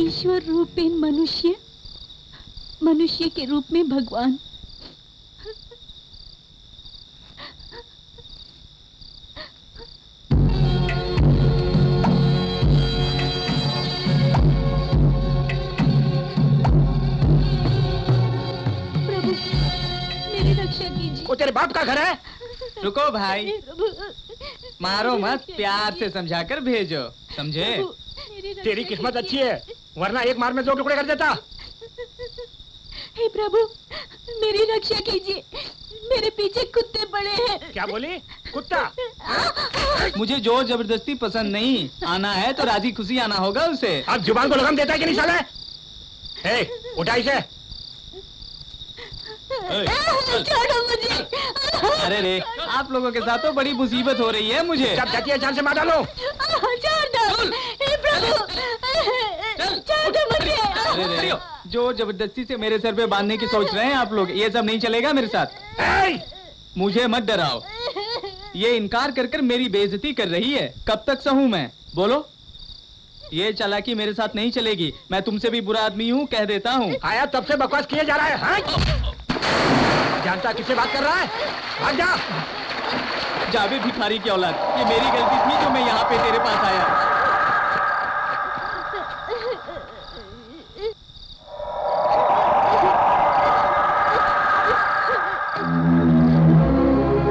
ईश्वर रूप में मनुष्य, मनुष्य के रूप में भगवान। प्रभु मेरी रक्षा कीजिए। वो तेरे बाप का घर है? रुको भाई, मारो मत, प्यार से समझाकर भेजो, समझे? तेरी किस्मत अच्छी है, वरना एक मार में 2 टुकड़े कर देता। हे प्रभु मेरी रक्षा कीजिए, मेरे पीछे कुत्ते पड़े हैं। क्या बोली? कुत्ता? मुझे जोर जबरदस्ती पसंद नहीं, आना है तो राजी खुशी आना होगा उसे। अब जुबान को लगाम देता है कि नहीं साला? हे, उठा इसे। छोड़ो मुझे। अरे रे, आप लोगों के साथ तो बड़ी मुसीबत हो रही है मुझे। जब जाती है जान से मार डालो। छोड़ दो हे प्रभु, छोड़ दो मुझे। अरे रे, जो जबरदस्ती से मेरे सर पे बांधने की सोच रहे हैं आप लोग, ये सब नहीं चलेगा मेरे साथ। मुझे मत डराओ। ये इनकार कर कर मेरी बेइज्जती कर रही है। कब तक सहूं मैं? बोलो। ये चालाकी मेरे साथ नहीं चलेगी। मैं तुमसे भी बुरा आदमी हूँ, कह देता हूँ। आया तब से बकवास किए जा रहा है, हाँ? जानता किससे बात कर रहा है? भाग जा। जावे भिखारी की औलाद, ये मेरी गलती थी जो मैं यहाँ पे तेरे पास आया।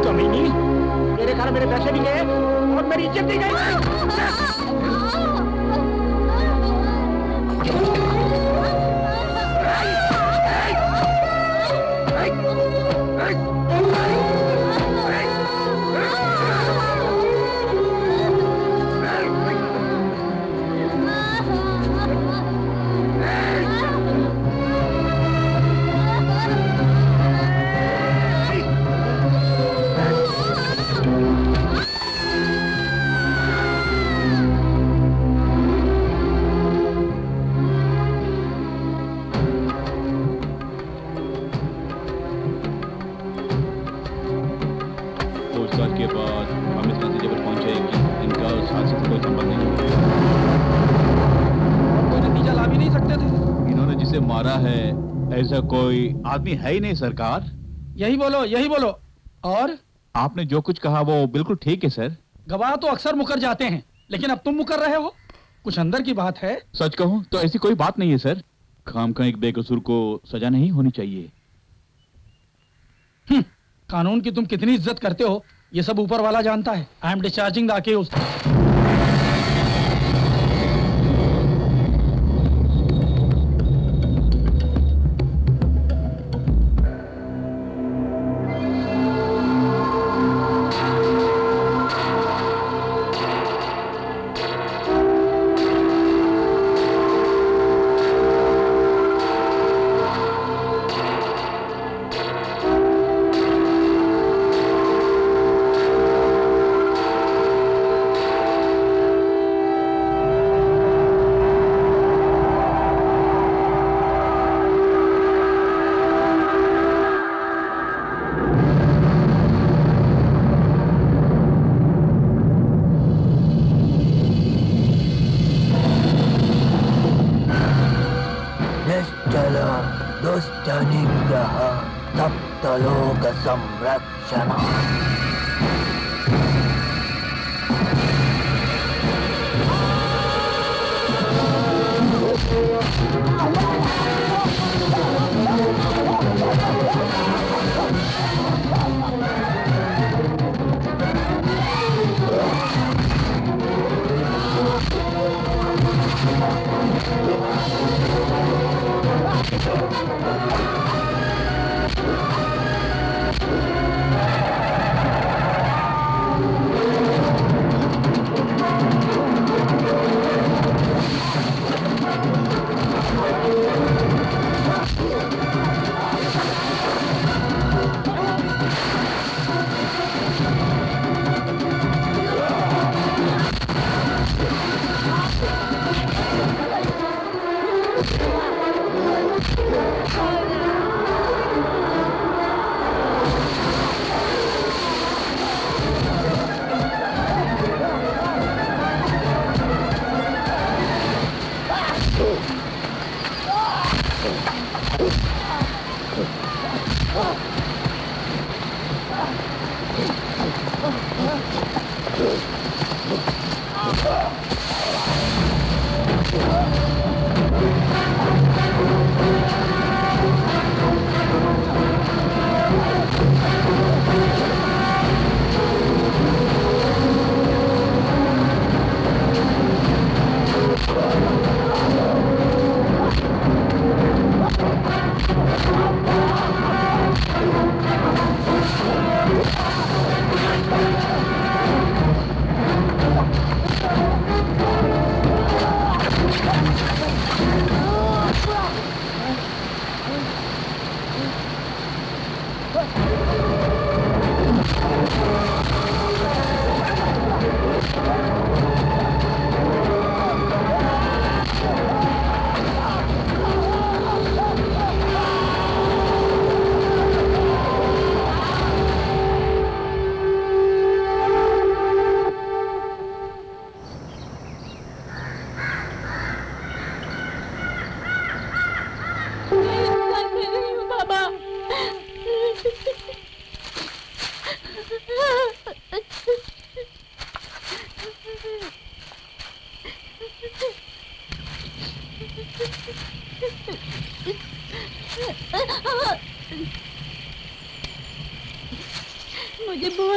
कमीनी, मेरे कारण मेरे पैसे भी गए और मेरी इज्जत भी गई। के बाद हम इस नतीजे पर पहुंचे कि इनका उस हादसे से कोई संबंध नहीं है। कोई नतीजा ला भी नहीं सकते थे। इन्होंने जिसे मारा है ऐसा कोई आदमी है ही नहीं सरकार। यही बोलो, यही बोलो। और आपने जो कुछ कहा वो बिल्कुल ठीक है सर। गवाह तो अक्सर मुकर जाते हैं, लेकिन अब तुम मुकर रहे हो। कुछ अंदर की बात है। सच कहूं तो ऐसी कोई बात नहीं है सर। खामखा एक बेकसूर को सजा नहीं होनी चाहिए। कानून की तुम कितनी इज्जत करते हो ये सब ऊपर वाला जानता है। I am discharging the accused. दुष्टनिग्रह सप्तलोक संरक्षण।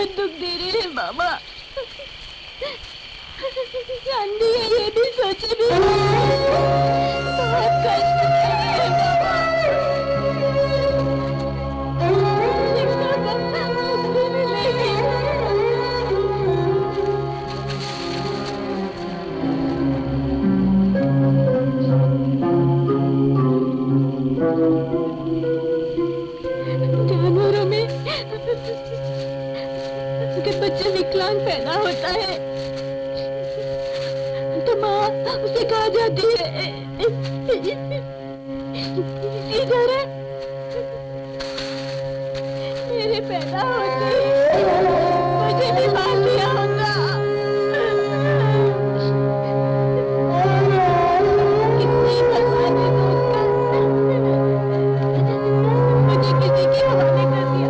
बहुत दुख दे रहे हैं बाबा। जानती है ये भी सोचे भी बहुत कष्ट दे रहे हैं बाबा। शिक्षा का मुक्ति मिलेगी। जानवरों में अगर बच्चा विकलांग पैदा होता है तो माँ उसे कहा जाती है इधर है। मेरे पैदा होते ही मुझे भी मार दिया होगा। कितनी भगवान ने उसका मुझे किसी के हवाले कर दिया।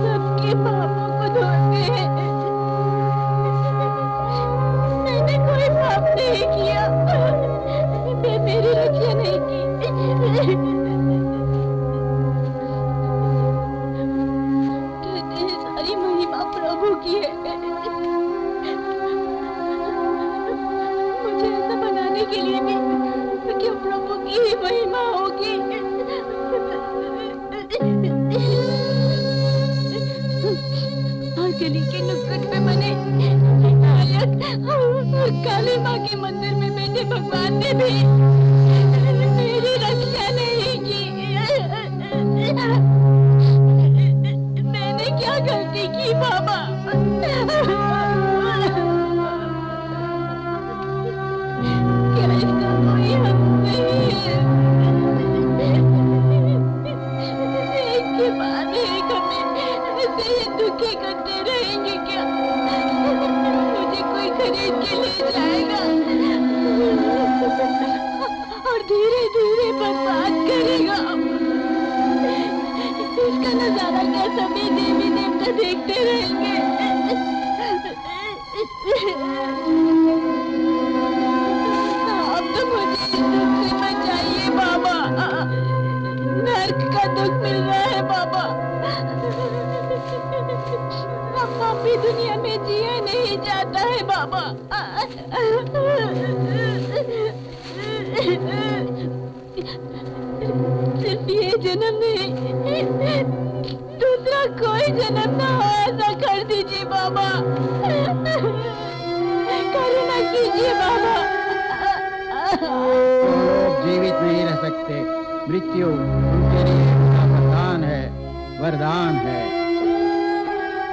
सबके पापों को धोते हैं। मैंने कोई पाप नहीं किया। मैं मेरी रक्षा नहीं की। कहते हैं सारी महिमा प्रभु की है। मुझे ऐसा बनाने के लिए भी क्यों प्रभु की ही महिमा होगी। और गली के नुक्कड़ पे बने नायक और काली माँ के मंदिर में बैठे भगवान ने भी मेरी रक्षा नहीं की। मैंने क्या गलती की बाबा? क्या इसका कोई हक नहीं है? एक के बाद एक हमें ऐसे ही दुखी करते रहेंगे क्या? मुझे कोई खरीद के ले जाएगा और धीरे धीरे बर्बाद करेगा। इसका नजारा क्या सभी देवी देवता देखते रहेंगे? अब तो मुझे इस दुख से बचाइए बाबा। नर्क का दुख मिल रहा है बाबा। अब पापी दुनिया में जिया नहीं जाता है बाबा। सिर्फ ये जन्म नहीं, दूसरा कोई जन्म ना हो ऐसा कर दीजिए बाबा। करुणा कीजिए बाबा। लोग जीवित नहीं रह सकते। मृत्यु उनके लिए बड़ा वरदान है, वरदान है।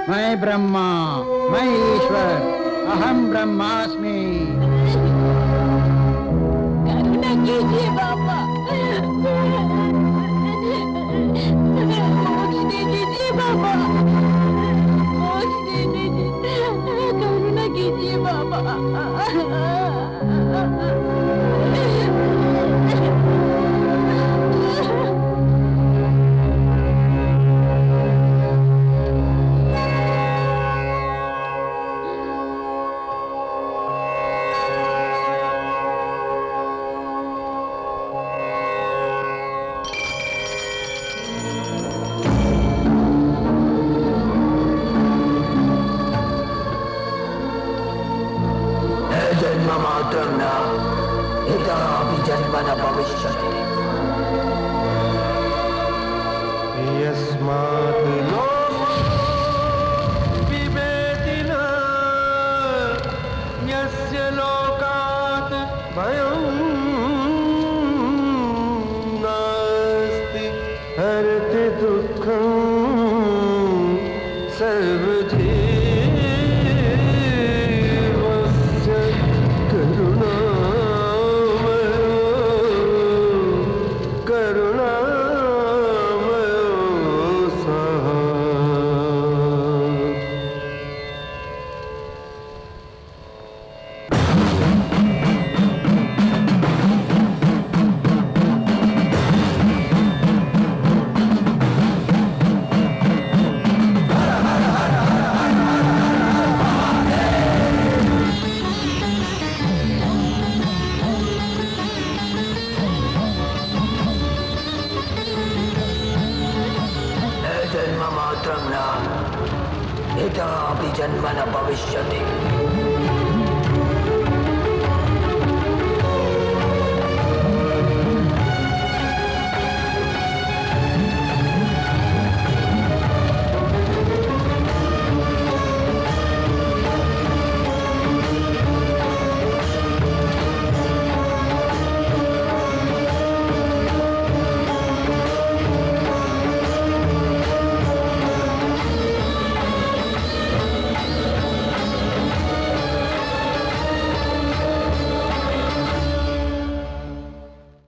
मैं ब्रह्मा, मैं ईश्वर, अहम ब्रह्मास्मि। करुणा कीजिए बाबा। मोक्ष दे दीजिए बाबा। मोक्ष दे दीजिए। करुणा कीजिए बाबा। जन्ममात्रं न इतरापि जन्म न भविष्यति। यस्मात् विवेति न यस्य लोकात् भयं नास्ति हरति दुःखं सर्वजीवस्य करुणामयो मात्रं न इतरापि जन्म न भविष्यति।